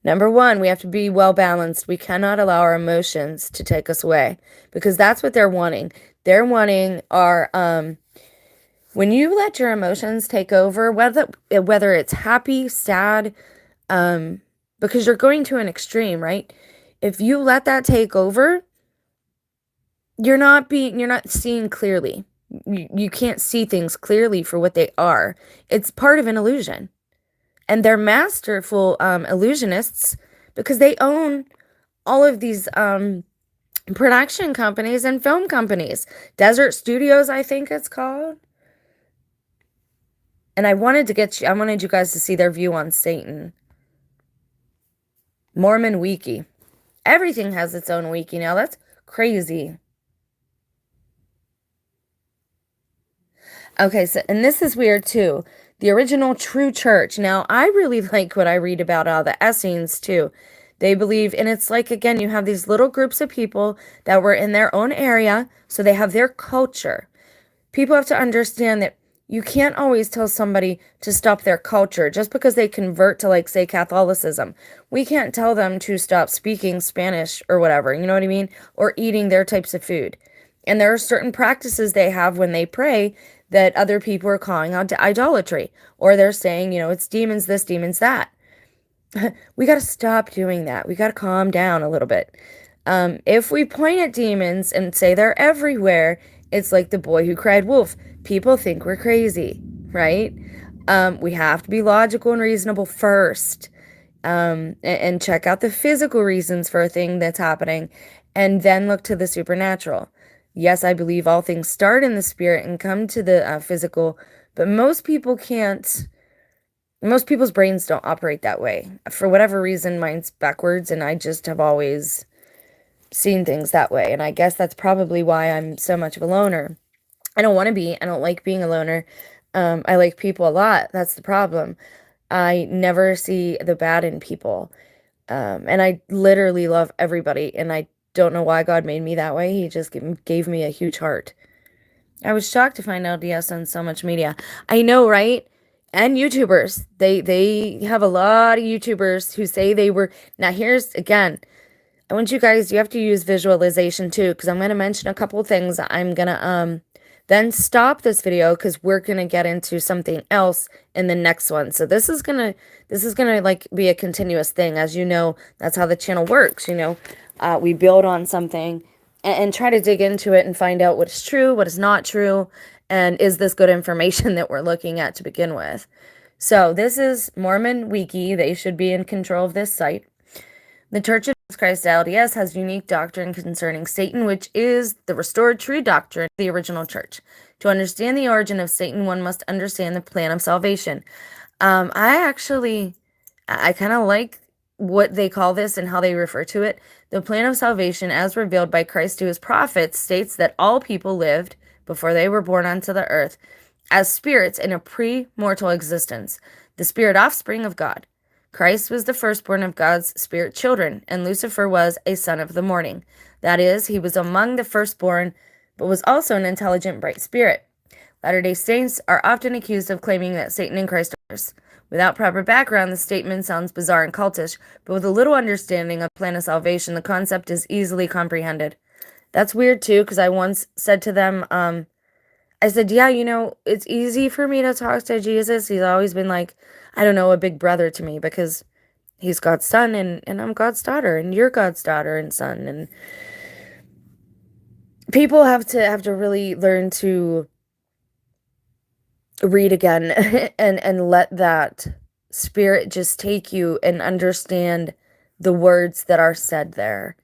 Number one, we have to be well balanced. We cannot allow our emotions to take us away, because that's what they're wanting. They're wanting our, when you let your emotions take over, whether it's happy, sad, because you're going to an extreme, right? If you let that take over, you're not seeing clearly. You can't see things clearly for what they are. It's part of an illusion. And they're masterful illusionists, because they own all of these production companies and film companies. Desert Studios, I think it's called. And I wanted you guys to see their view on Satan. Mormon Wiki. Everything has its own wiki now. That's crazy. Okay, so, and this is weird too. The original true church. Now, I really like what I read about the Essenes too. They believe, and it's like, again, you have these little groups of people that were in their own area, so they have their culture. People have to understand that you can't always tell somebody to stop their culture just because they convert to, like, say, Catholicism. We can't tell them to stop speaking Spanish or whatever, you know what I mean? Or eating their types of food. And there are certain practices they have when they pray that other people are calling out to idolatry. Or they're saying, it's demons this, demons that. We got to stop doing that. We got to calm down a little bit. If we point at demons and say they're everywhere, it's like the boy who cried wolf. People think we're crazy, right? We have to be logical and reasonable first, and check out the physical reasons for a thing that's happening, and then look to the supernatural. Yes, I believe all things start in the spirit and come to the physical, but most people can't. Most people's brains don't operate that way. For whatever reason, mine's backwards, and I just have always seen things that way. And I guess that's probably why I'm so much of a loner. I don't want to be. I don't like being a loner. I like people a lot. That's the problem. I never see the bad in people. And I literally love everybody. And I don't know why God made me that way. He just gave me a huge heart. I was shocked to find LDS on so much media. I know, right? And YouTubers. They have a lot of YouTubers who say they were. Now, here's, again, you have to use visualization too, because I'm going to mention a couple of things. I'm going to, then stop this video because we're gonna get into something else in the next one. So this is gonna like be a continuous thing. As you know, that's how the channel works, you know. We build on something and try to dig into it and find out what is true, what is not true, and is this good information that we're looking at to begin with. So this is Mormon Wiki. They should be in control of this site. The Church of Jesus Christ LDS has unique doctrine concerning Satan, which is the restored true doctrine of the original church. To understand the origin of Satan, one must understand the plan of salvation. I kind of like what they call this and how they refer to it. The plan of salvation, as revealed by Christ to his prophets, states that all people lived, before they were born onto the earth, as spirits in a pre-mortal existence, the spirit offspring of God. Christ was the firstborn of God's spirit children, and Lucifer was a son of the morning. That is, he was among the firstborn, but was also an intelligent, bright spirit. Latter-day Saints are often accused of claiming that Satan and Christ are brothers. Without proper background, the statement sounds bizarre and cultish, but with a little understanding of the plan of salvation, the concept is easily comprehended. That's weird too, because I once said to them, I said, yeah, you know, it's easy for me to talk to Jesus. He's always been like, I don't know, a big brother to me because he's God's son and I'm God's daughter and you're God's daughter and son. And people have to really learn to read again and let that spirit just take you and understand the words that are said there.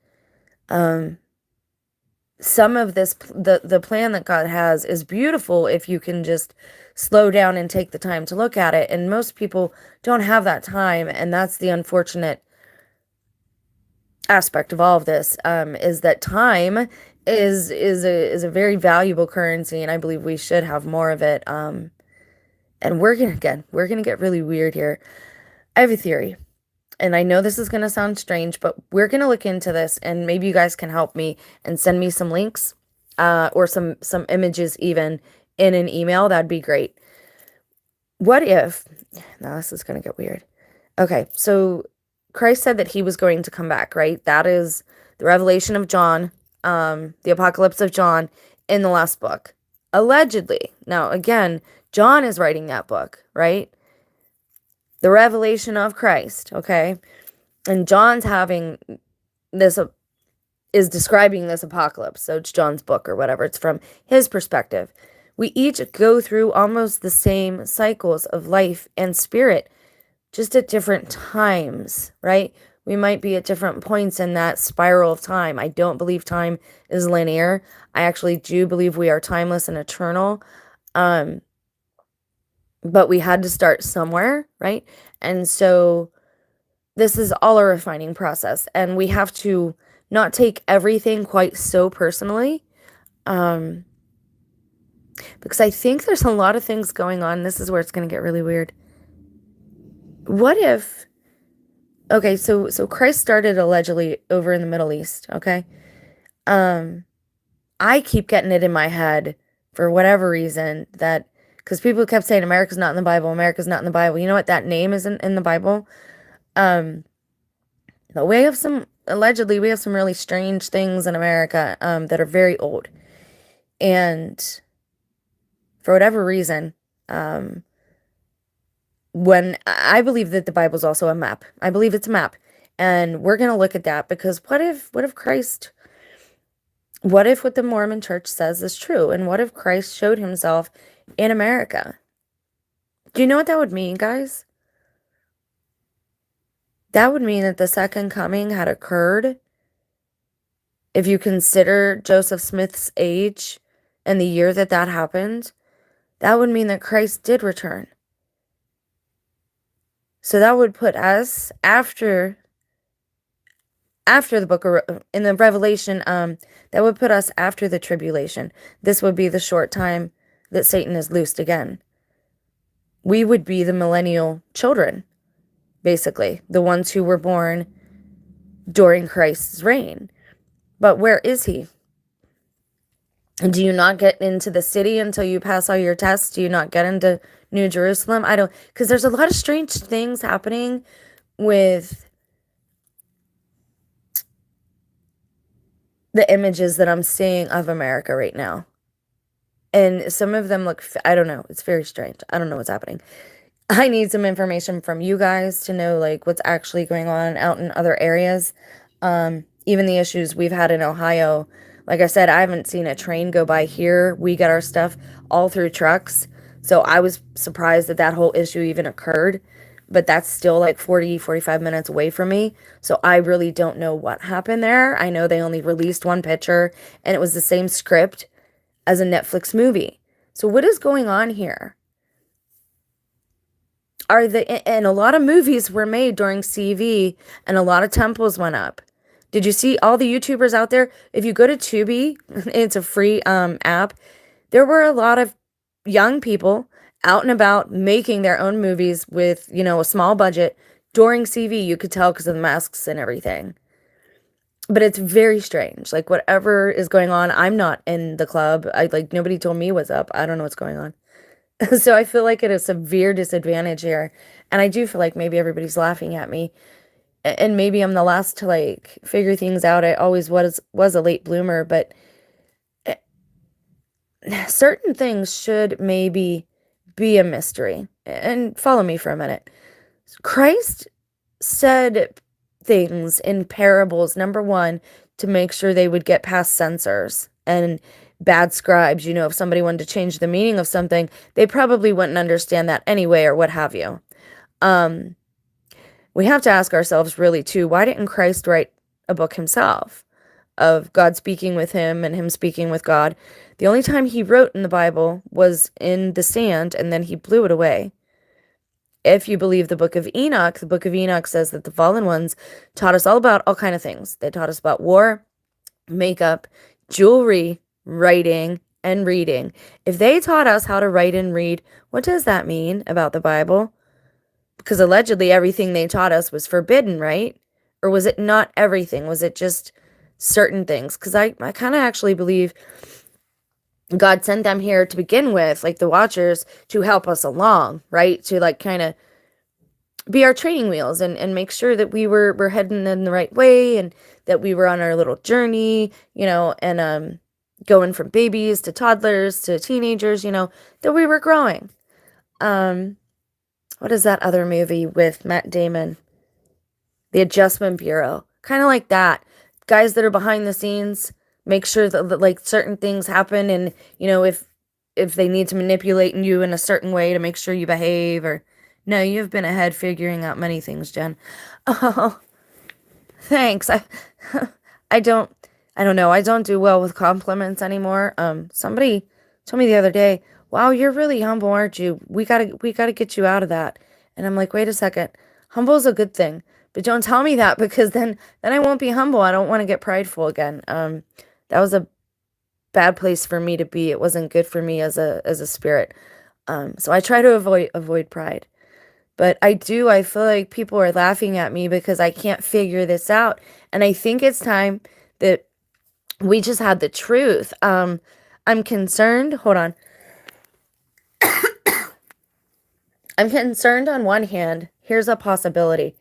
Some of this, the plan that God has is beautiful if you can just slow down and take the time to look at it. And most people don't have that time. And that's the unfortunate aspect of all of this, is that time is a very valuable currency. And I believe we should have more of it. And we're going to get really weird here. I have a theory. And I know this is going to sound strange, but we're going to look into this and maybe you guys can help me and send me some links or some images even in an email. That'd be great. What if, now this is going to get weird. Okay, so Christ said that he was going to come back, right? That is the revelation of John, the apocalypse of John in the last book. Allegedly. Now, again, John is writing that book, right? The revelation of Christ, okay? And John's having this, is describing this apocalypse. So it's John's book or whatever. It's from his perspective. We each go through almost the same cycles of life and spirit, just at different times, right? We might be at different points in that spiral of time. I don't believe time is linear. I actually do believe we are timeless and eternal. But we had to start somewhere, right? And so this is all a refining process, and we have to not take everything quite so personally, because I think there's a lot of things going on. This is where it's going to get really weird. What if, okay, so Christ started allegedly over in the Middle East, okay? I keep getting it in my head for whatever reason that, because people kept saying America's not in the Bible, America's not in the Bible. You know what? That name isn't in the Bible. But allegedly, we have some really strange things in America that are very old. And for whatever reason, when I believe that the Bible's also a map. I believe it's a map. And we're going to look at that because what if what the Mormon church says is true? And what if Christ showed himself in America? Do you know what that would mean, guys? That would mean that the second coming had occurred. If you consider Joseph Smith's age and the year that happened, that would mean that Christ did return. So that would put us after the book of, in the Revelation, that would put us after the tribulation. This would be the short time that Satan is loosed again. We would be the millennial children, basically, the ones who were born during Christ's reign. But where is he? Do you not get into the city until you pass all your tests? Do you not get into New Jerusalem? Because there's a lot of strange things happening with the images that I'm seeing of America right now. And some of them look, I don't know. It's very strange. I don't know what's happening. I need some information from you guys to know like what's actually going on out in other areas. Even the issues we've had in Ohio. Like I said, I haven't seen a train go by here. We get our stuff all through trucks. So I was surprised that that whole issue even occurred. But that's still like 40, 45 minutes away from me. So I really don't know what happened there. I know they only released one picture and it was the same script as a Netflix movie. So what is going on here? And a lot of movies were made during CV and a lot of temples went up. Did you see all the YouTubers out there? If you go to Tubi, it's a free app. There were a lot of young people out and about making their own movies with, a small budget during CV. You could tell because of the masks and everything. But it's very strange. Like whatever is going on, I'm not in the club. Nobody told me what's up. I don't know what's going on. So I feel like at a severe disadvantage here. And I do feel like maybe everybody's laughing at me. And maybe I'm the last to like figure things out. I always was a late bloomer, but certain things should maybe be a mystery. And follow me for a minute. Christ said things in parables, number one, to make sure they would get past censors and bad scribes. If somebody wanted to change the meaning of something, they probably wouldn't understand that anyway, or what have you. We have to ask ourselves really too, why didn't Christ write a book himself of God speaking with him and him speaking with God? The only time he wrote in the Bible was in the sand, and then he blew it away. If you believe the book of Enoch says that the fallen ones taught us all about all kind of things. They taught us about war, makeup, jewelry, writing, and reading. If they taught us how to write and read, what does that mean about the Bible? Because allegedly everything they taught us was forbidden, right? Or was it not everything? Was it just certain things? Because I kind of actually believe God sent them here to begin with, like the Watchers, to help us along, right? To like kind of be our training wheels and make sure that we're heading in the right way and that we were on our little journey, and going from babies to toddlers to teenagers, that we were growing. What is that other movie with Matt Damon? The Adjustment Bureau. Kind of like that. Guys that are behind the scenes make sure that like certain things happen, and if they need to manipulate you in a certain way to make sure you behave. Or no, you've been ahead figuring out many things, Jen. Oh, thanks. I don't know. I don't do well with compliments anymore. Somebody told me the other day, "Wow, you're really humble, aren't you? We gotta get you out of that." And I'm like, "Wait a second. Humble is a good thing, but don't tell me that because then I won't be humble. I don't want to get prideful again." That was a bad place for me to be. It wasn't good for me as a spirit. So I try to avoid pride. But I feel like people are laughing at me because I can't figure this out. And I think it's time that we just had the truth. I'm concerned. Hold on. I'm concerned on one hand. Here's a possibility.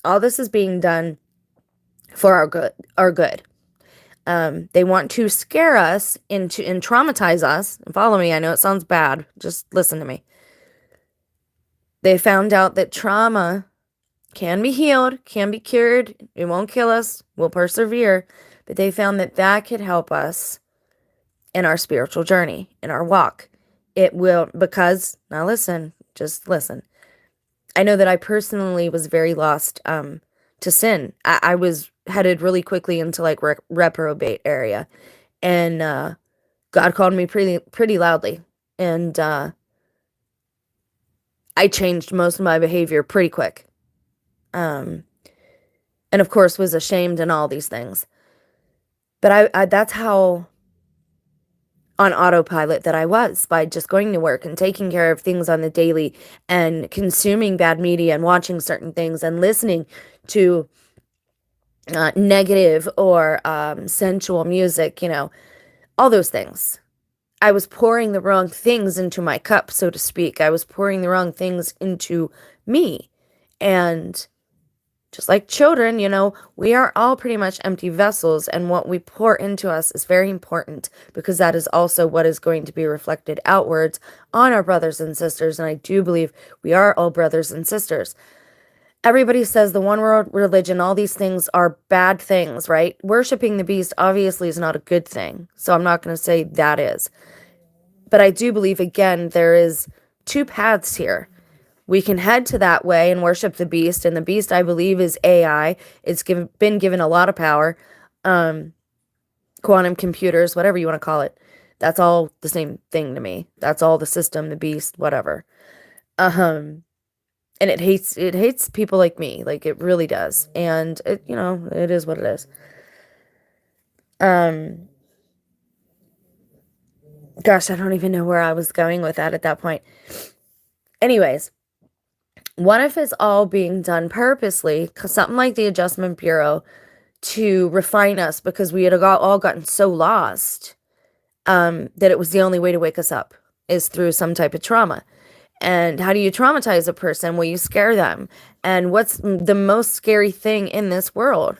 All this is being done for our good. They want to scare us and traumatize us. Follow me. I know it sounds bad. Just listen to me. They found out that trauma can be healed, can be cured. It won't kill us. We'll persevere. But they found that that could help us in our spiritual journey, in our walk. It will, because, now listen, just listen. I know that I personally was very lost to sin. I was headed really quickly into like reprobate area. And God called me pretty loudly. And I changed most of my behavior pretty quick. And of course was ashamed and all these things. But I that's how on autopilot that I was, by just going to work and taking care of things on the daily and consuming bad media and watching certain things and listening to negative or sensual music, all those things. I was pouring the wrong things into my cup, so to speak. I was pouring the wrong things into me. And Just like children, you know, we are all pretty much empty vessels, and what we pour into us is very important because that is also what is going to be reflected outwards on our brothers and sisters. And I do believe we are all brothers and sisters. Everybody says the one world religion, all these things are bad things, right? Worshipping the beast obviously is not a good thing. So I'm not going to say that is. But I do believe, again, there is two paths here. We can head to that way and worship the beast. And the beast, I believe, is AI. It's been given a lot of power. Quantum computers, whatever you want to call it. That's all the same thing to me. That's all the system, the beast, whatever. And it hates people like me. Like, it really does. And it, you know, it is what it is. Gosh, I don't even know where I was going with that at that point. Anyways, what if it's all being done purposely, something like the Adjustment Bureau, to refine us because we had all gotten so lost that it was the only way to wake us up is through some type of trauma. And how do you traumatize a person? Well, you scare them. And what's the most scary thing in this world?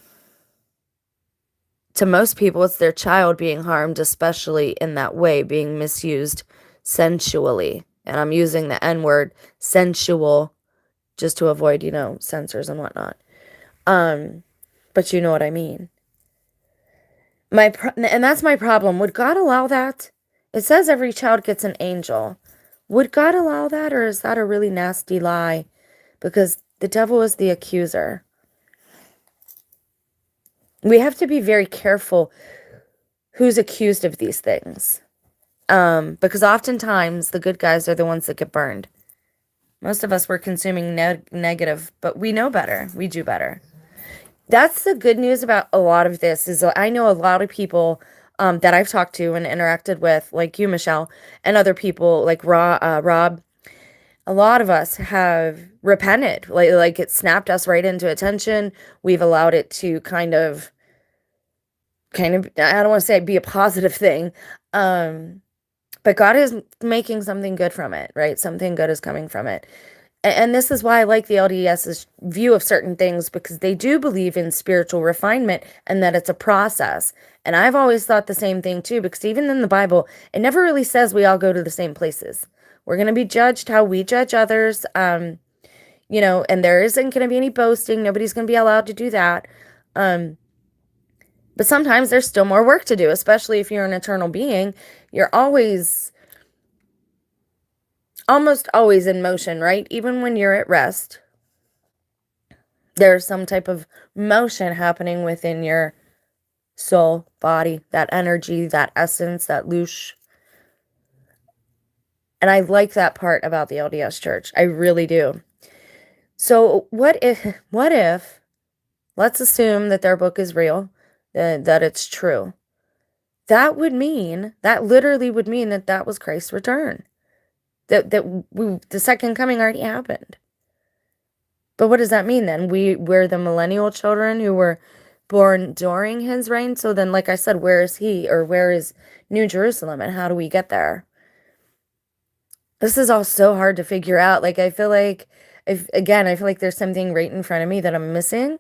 To most people, it's their child being harmed, especially in that way, being misused sensually. And I'm using the N word, sensual, just to avoid, you know, censors and whatnot. But you know what I mean. And that's my problem. Would God allow that? It says every child gets an angel. Would God allow that, or is that a really nasty lie? Because the devil is the accuser. We have to be very careful who's accused of these things. Because oftentimes the good guys are the ones that get burned. Most of us were consuming negative, but we know better. We do better. That's the good news about a lot of this is I know a lot of people that I've talked to and interacted with, like you, Michelle, and other people like Rob. A lot of us have repented. Like it snapped us right into attention. We've allowed it to kind of, I don't want to say be a positive thing. But God is making something good from it, right? Something good is coming from it. And this is why I like the LDS's view of certain things, because they do believe in spiritual refinement and that it's a process. And I've always thought the same thing too, because even in the Bible, it never really says we all go to the same places. We're going to be judged how we judge others, you know, and there isn't going to be any boasting. Nobody's going to be allowed to do that. But sometimes there's still more work to do, especially if you're an eternal being. You're almost always in motion, right? Even when you're at rest, there's some type of motion happening within your soul, body, that energy, that essence, that loosh. And I like that part about the LDS Church. I really do. So what if, let's assume that their book is real, that it's true. That literally would mean that was Christ's return. The second coming already happened. But what does that mean then? We're the millennial children who were born during his reign. So then, like I said, where is he, or where is New Jerusalem, and how do we get there? This is all so hard to figure out. Like, I feel like, I feel like there's something right in front of me that I'm missing.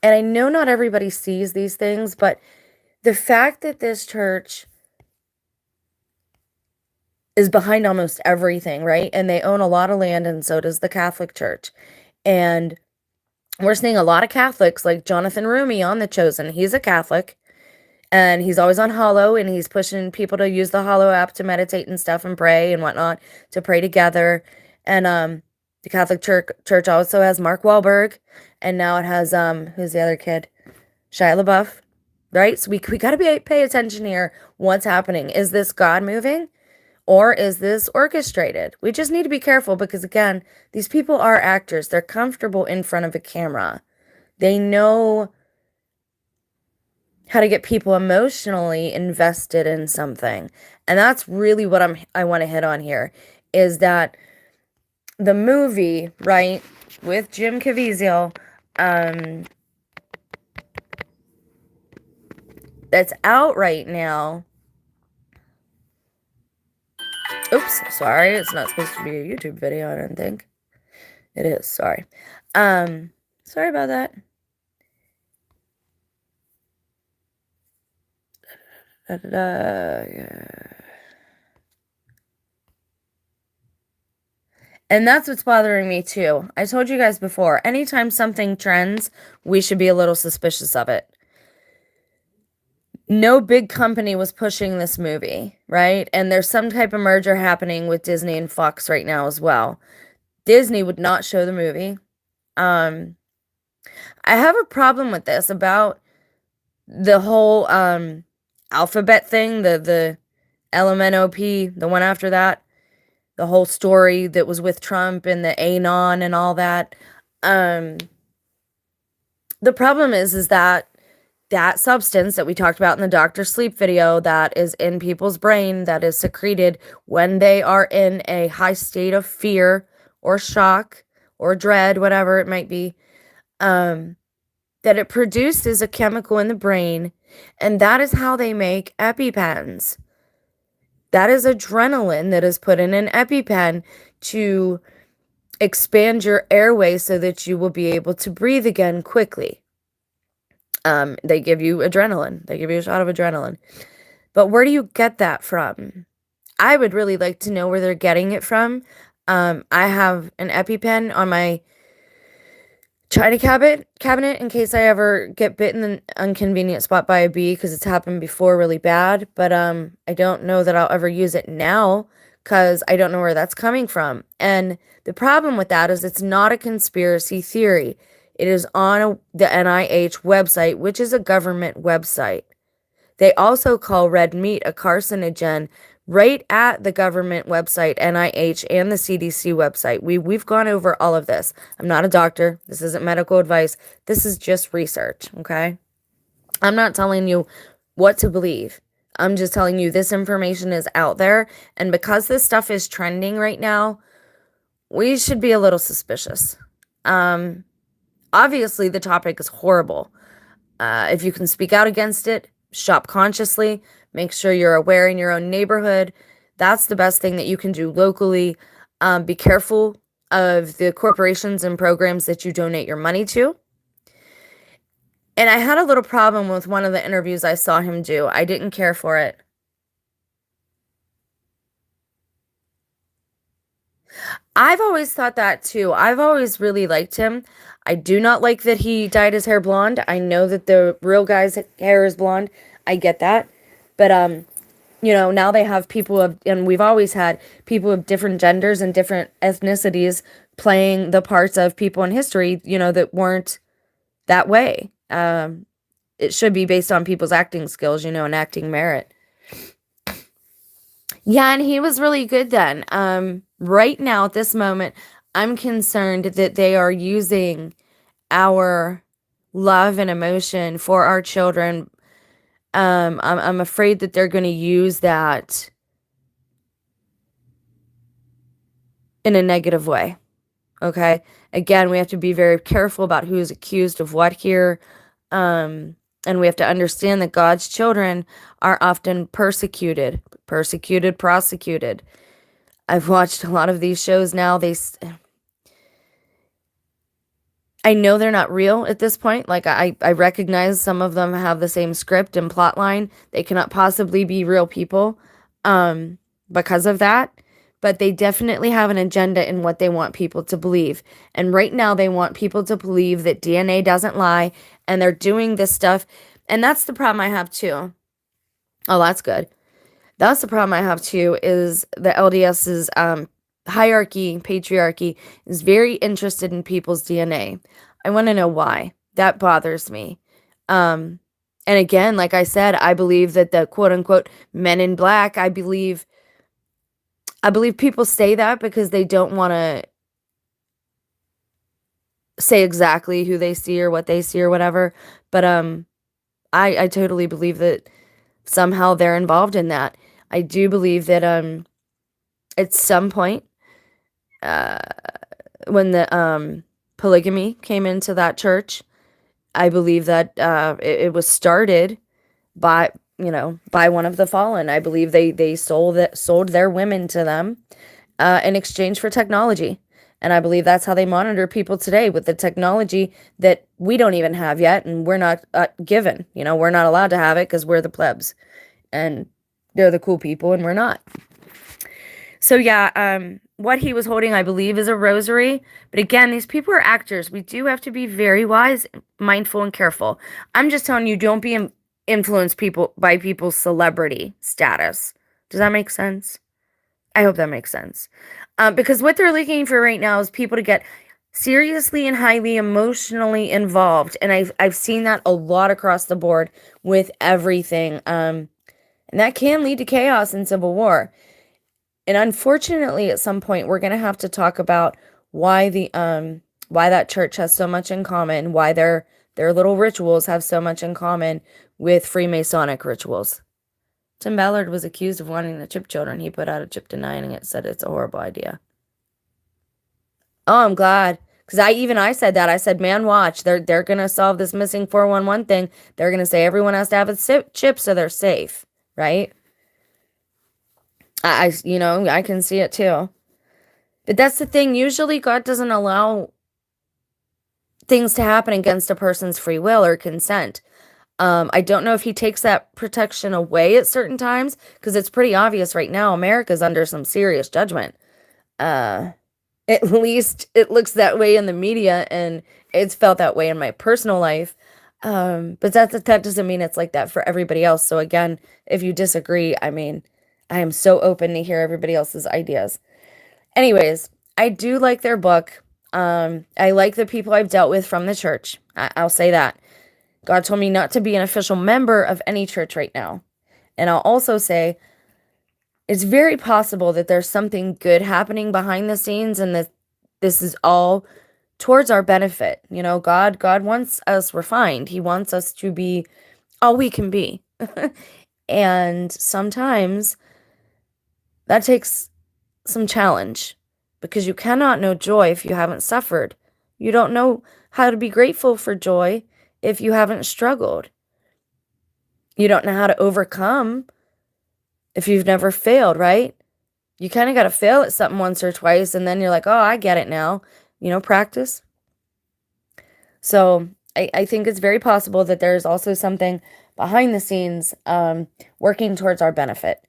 And I know not everybody sees these things, but the fact that this church is behind almost everything, right? And they own a lot of land, and so does the Catholic Church. And we're seeing a lot of Catholics, like Jonathan Rumi on The Chosen. He's a Catholic, and he's always on Hollow, and he's pushing people to use the Hollow app to meditate and stuff and pray and whatnot, to pray together. And the Catholic Church also has Mark Wahlberg, and now it has who's the other kid? Shia LaBeouf, right? So we got to pay attention here. What's happening? Is this God moving? Or is this orchestrated? We just need to be careful because, again, these people are actors. They're comfortable in front of a camera. They know how to get people emotionally invested in something. And that's really what I want to hit on here, is that the movie, right, with Jim Caviezel, that's out right now. Oops, sorry, it's not supposed to be a YouTube video, I don't think. It is, sorry. Sorry about that. Da, da, da, yeah. And that's what's bothering me too. I told you guys before, anytime something trends, we should be a little suspicious of it. No big company was pushing this movie, right? And there's some type of merger happening with Disney and Fox right now as well. Disney would not show the movie. Um, I have a problem with this about the whole alphabet thing, the LMNOP, the one after that, the whole story that was with Trump and the Anon and all that. Um, the problem is that that substance that we talked about in the Doctor Sleep video that is in people's brain, that is secreted when they are in a high state of fear or shock or dread, whatever it might be, that it produces a chemical in the brain, and that is how they make EpiPens. That is adrenaline that is put in an EpiPen to expand your airway so that you will be able to breathe again quickly. They give you adrenaline. They give you a shot of adrenaline. But where do you get that from? I would really like to know where they're getting it from. I have an EpiPen on my china cabinet in case I ever get bit in an inconvenient spot by a bee, because it's happened before really bad. But I don't know that I'll ever use it now because I don't know where that's coming from. And the problem with that is it's not a conspiracy theory. It is on the NIH website, which is a government website. They also call red meat a carcinogen right at the government website, NIH, and the CDC website. We've gone over all of this. I'm not a doctor. This isn't medical advice. This is just research, okay? I'm not telling you what to believe. I'm just telling you this information is out there, and because this stuff is trending right now, we should be a little suspicious. Obviously, the topic is horrible. If you can speak out against it, shop consciously, make sure you're aware in your own neighborhood. That's the best thing that you can do locally. Be careful of the corporations and programs that you donate your money to. And I had a little problem with one of the interviews I saw him do. I didn't care for it. I've always thought that too. I've always really liked him. I do not like that he dyed his hair blonde. I know that the real guy's hair is blonde. I get that. But now they have people of, and we've always had people of different genders and different ethnicities playing the parts of people in history, that weren't that way. It should be based on people's acting skills, and acting merit. Yeah, and he was really good then. Right now, at this moment, I'm concerned that they are using our love and emotion for our children. I'm afraid that they're going to use that in a negative way. Okay? Again, we have to be very careful about who's accused of what here. And we have to understand that God's children are often persecuted, prosecuted. I've watched a lot of these shows now. I know they're not real at this point. Like, I recognize some of them have the same script and plot line. They cannot possibly be real people because of that. But they definitely have an agenda in what they want people to believe. And right now, they want people to believe that DNA doesn't lie, and they're doing this stuff. And that's the problem I have, too. Oh, that's good. That's the problem I have, too, is the LDS's hierarchy, patriarchy, is very interested in people's DNA. I want to know why. That bothers me. And again, like I said, I believe that the quote-unquote men in black, I believe people say that because they don't want to say exactly who they see or what they see or whatever. But I totally believe that somehow they're involved in that. I do believe that at some point when the polygamy came into that church, I believe that it was started by one of the fallen. I believe they sold their women to them in exchange for technology. And I believe that's how they monitor people today with the technology that we don't even have yet, and we're not given. You know, we're not allowed to have it because we're the plebs, and they're the cool people, and we're not. So yeah, what he was holding, I believe, is a rosary. But again, these people are actors. We do have to be very wise, mindful, and careful. I'm just telling you, don't be influenced by people's celebrity status. Does that make sense? I hope that makes sense. Because what they're looking for right now is people to get seriously and highly emotionally involved, and I've seen that a lot across the board with everything. And that can lead to chaos and civil war. And unfortunately, at some point, we're gonna have to talk about why that church has so much in common, why their little rituals have so much in common with Freemasonic rituals. Tim Ballard was accused of wanting to chip children. He put out a chip denying it, said it's a horrible idea. Oh, I'm glad. Because I said that. I said, man, watch. They're going to solve this missing 411 thing. They're going to say everyone has to have a chip so they're safe, right? I can see it too. But that's the thing. Usually God doesn't allow things to happen against a person's free will or consent. I don't know if he takes that protection away at certain times, because it's pretty obvious right now America's under some serious judgment. At least it looks that way in the media, and it's felt that way in my personal life. But that doesn't mean it's like that for everybody else. So again, if you disagree, I mean, I am so open to hear everybody else's ideas. Anyways, I do like their book. I like the people I've dealt with from the church. I'll say that. God told me not to be an official member of any church right now. And I'll also say it's very possible that there's something good happening behind the scenes, and that this is all towards our benefit. You know, God wants us refined. He wants us to be all we can be. And sometimes that takes some challenge, because you cannot know joy if you haven't suffered. You don't know how to be grateful for joy if you haven't struggled. You don't know how to overcome if you've never failed, right? You kind of got to fail at something once or twice, and then you're like, oh, I get it now. You know, practice. So I think it's very possible that there's also something behind the scenes working towards our benefit.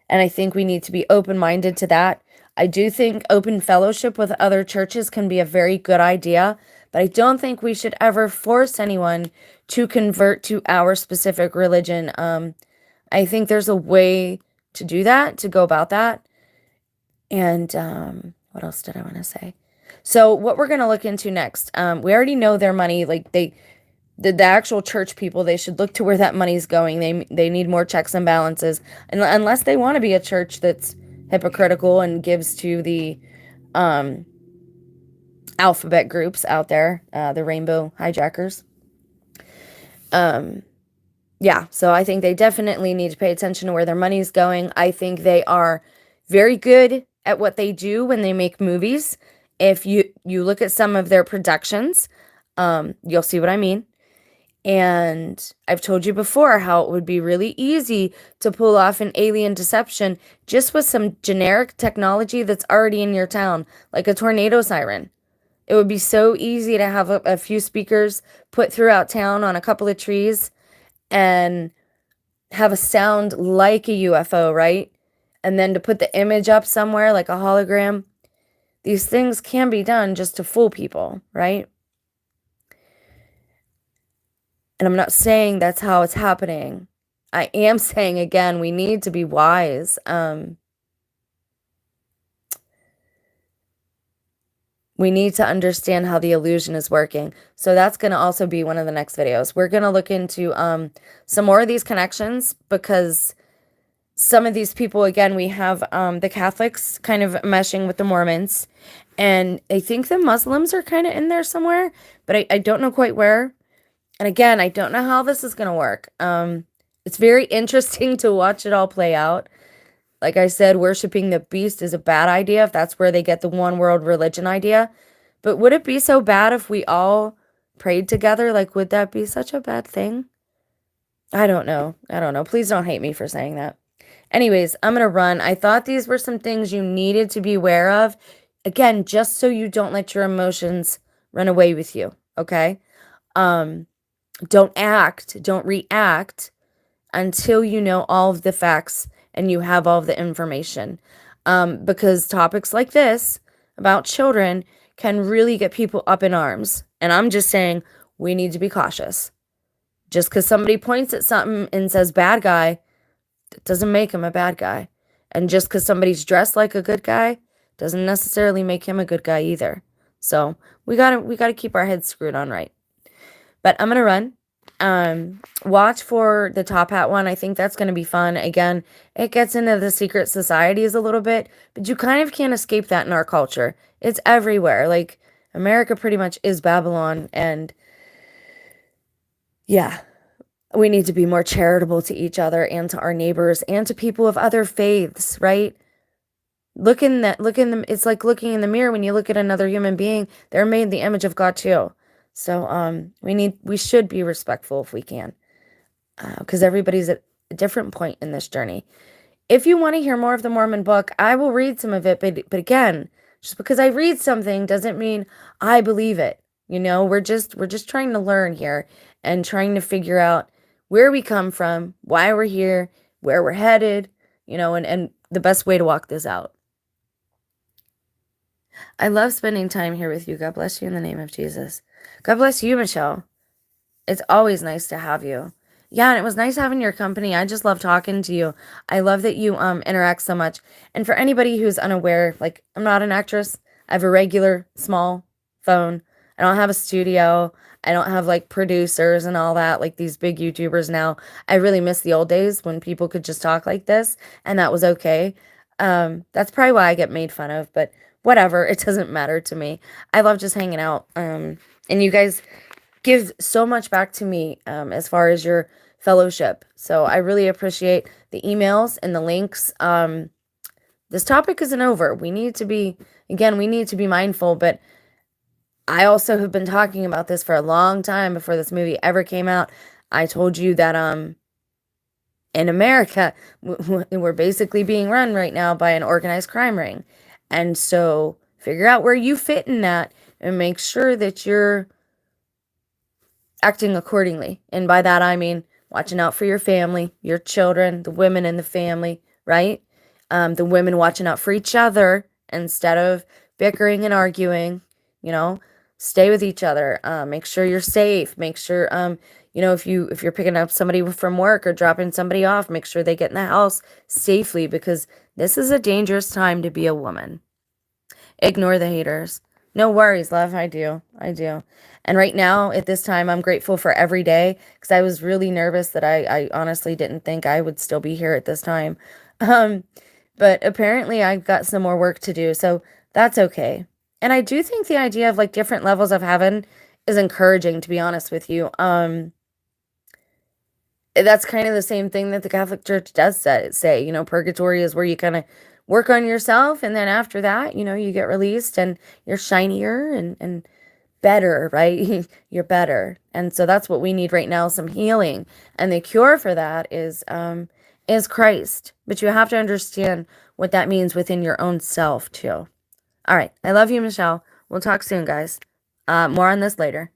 And I think we need to be open-minded to that. I do think open fellowship with other churches can be a very good idea, but I don't think we should ever force anyone to convert to our specific religion. I think there's a way to do that, to go about that. And what else did I want to say? So what we're going to look into next, we already know their money, like the actual church people, they should look to where that money's going. They need more checks and balances, unless they want to be a church that's hypocritical and gives to the alphabet groups out there, the rainbow hijackers. Yeah, so I think they definitely need to pay attention to where their money's going. I think they are very good at what they do when they make movies. If you look at some of their productions, you'll see what I mean. And I've told you before how it would be really easy to pull off an alien deception just with some generic technology that's already in your town, like a tornado siren. It would be so easy to have a few speakers put throughout town on a couple of trees and have a sound like a UFO, right? And then to put the image up somewhere like a hologram. These things can be done just to fool people, right? And I'm not saying that's how it's happening. I am saying, again, we need to be wise. We need to understand how the illusion is working. So that's going to also be one of the next videos. We're going to look into some more of these connections, because some of these people, again, we have the Catholics kind of meshing with the Mormons. And I think the Muslims are kind of in there somewhere, but I don't know quite where. And again, I don't know how this is going to work. It's very interesting to watch it all play out. Like I said, worshiping the beast is a bad idea if that's where they get the one world religion idea. But would it be so bad if we all prayed together? Like, would that be such a bad thing? I don't know. Please don't hate me for saying that. Anyways, I'm going to run. I thought these were some things you needed to be aware of. Again, just so you don't let your emotions run away with you, okay? Don't react until you know all of the facts and you have all of the information. Because topics like this about children can really get people up in arms. And I'm just saying we need to be cautious. Just because somebody points at something and says bad guy, it doesn't make him a bad guy. And just because somebody's dressed like a good guy doesn't necessarily make him a good guy either. So we gotta keep our heads screwed on right. But I'm gonna run. Watch for the Top Hat one. I think that's gonna be fun. Again, it gets into the secret societies a little bit, but you kind of can't escape that in our culture. It's everywhere. Like America pretty much is Babylon, and yeah, we need to be more charitable to each other and to our neighbors and to people of other faiths, right? It's like looking in the mirror when you look at another human being. They're made in the image of God too. So we should be respectful if we can, because everybody's at a different point in this journey. If you want to hear more of the Mormon book, I will read some of it, but again, just because I read something doesn't mean I believe it. We're just trying to learn here and trying to figure out where we come from, why we're here, where we're headed, and the best way to walk this out. I love spending time here with you. God bless you in the name of Jesus. God bless you, Michelle. It's always nice to have you. Yeah, and it was nice having your company. I just love talking to you. I love that you interact so much. And for anybody who's unaware, like I'm not an actress. I have a regular small phone. I don't have a studio. I don't have like producers and all that like these big YouTubers now. I really miss the old days when people could just talk like this and that was okay. That's probably why I get made fun of, but whatever, it doesn't matter to me. I love just hanging out. And you guys give so much back to me as far as your fellowship. So I really appreciate the emails and the links. This topic isn't over. We need to be mindful, but I also have been talking about this for a long time before this movie ever came out. I told you that in America, we're basically being run right now by an organized crime ring. And so figure out where you fit in that and make sure that you're acting accordingly. And by that, I mean watching out for your family, your children, the women in the family, right? The women watching out for each other instead of bickering and arguing, stay with each other. Make sure you're safe. Make sure, if you're picking up somebody from work or dropping somebody off, make sure they get in the house safely because this is a dangerous time to be a woman. Ignore the haters. No worries, love. I do. And right now, at this time, I'm grateful for every day because I was really nervous that I honestly didn't think I would still be here at this time. But apparently I've got some more work to do, so that's okay. And I do think the idea of like different levels of heaven is encouraging, to be honest with you. That's kind of the same thing that the Catholic Church does say, purgatory is where you kind of work on yourself, and then after that, you get released and you're shinier and better, right? You're better. And so that's what we need right now, some healing. And the cure for that is Christ. But you have to understand what that means within your own self too. All right. I love you, Michelle. We'll talk soon, guys. More on this later.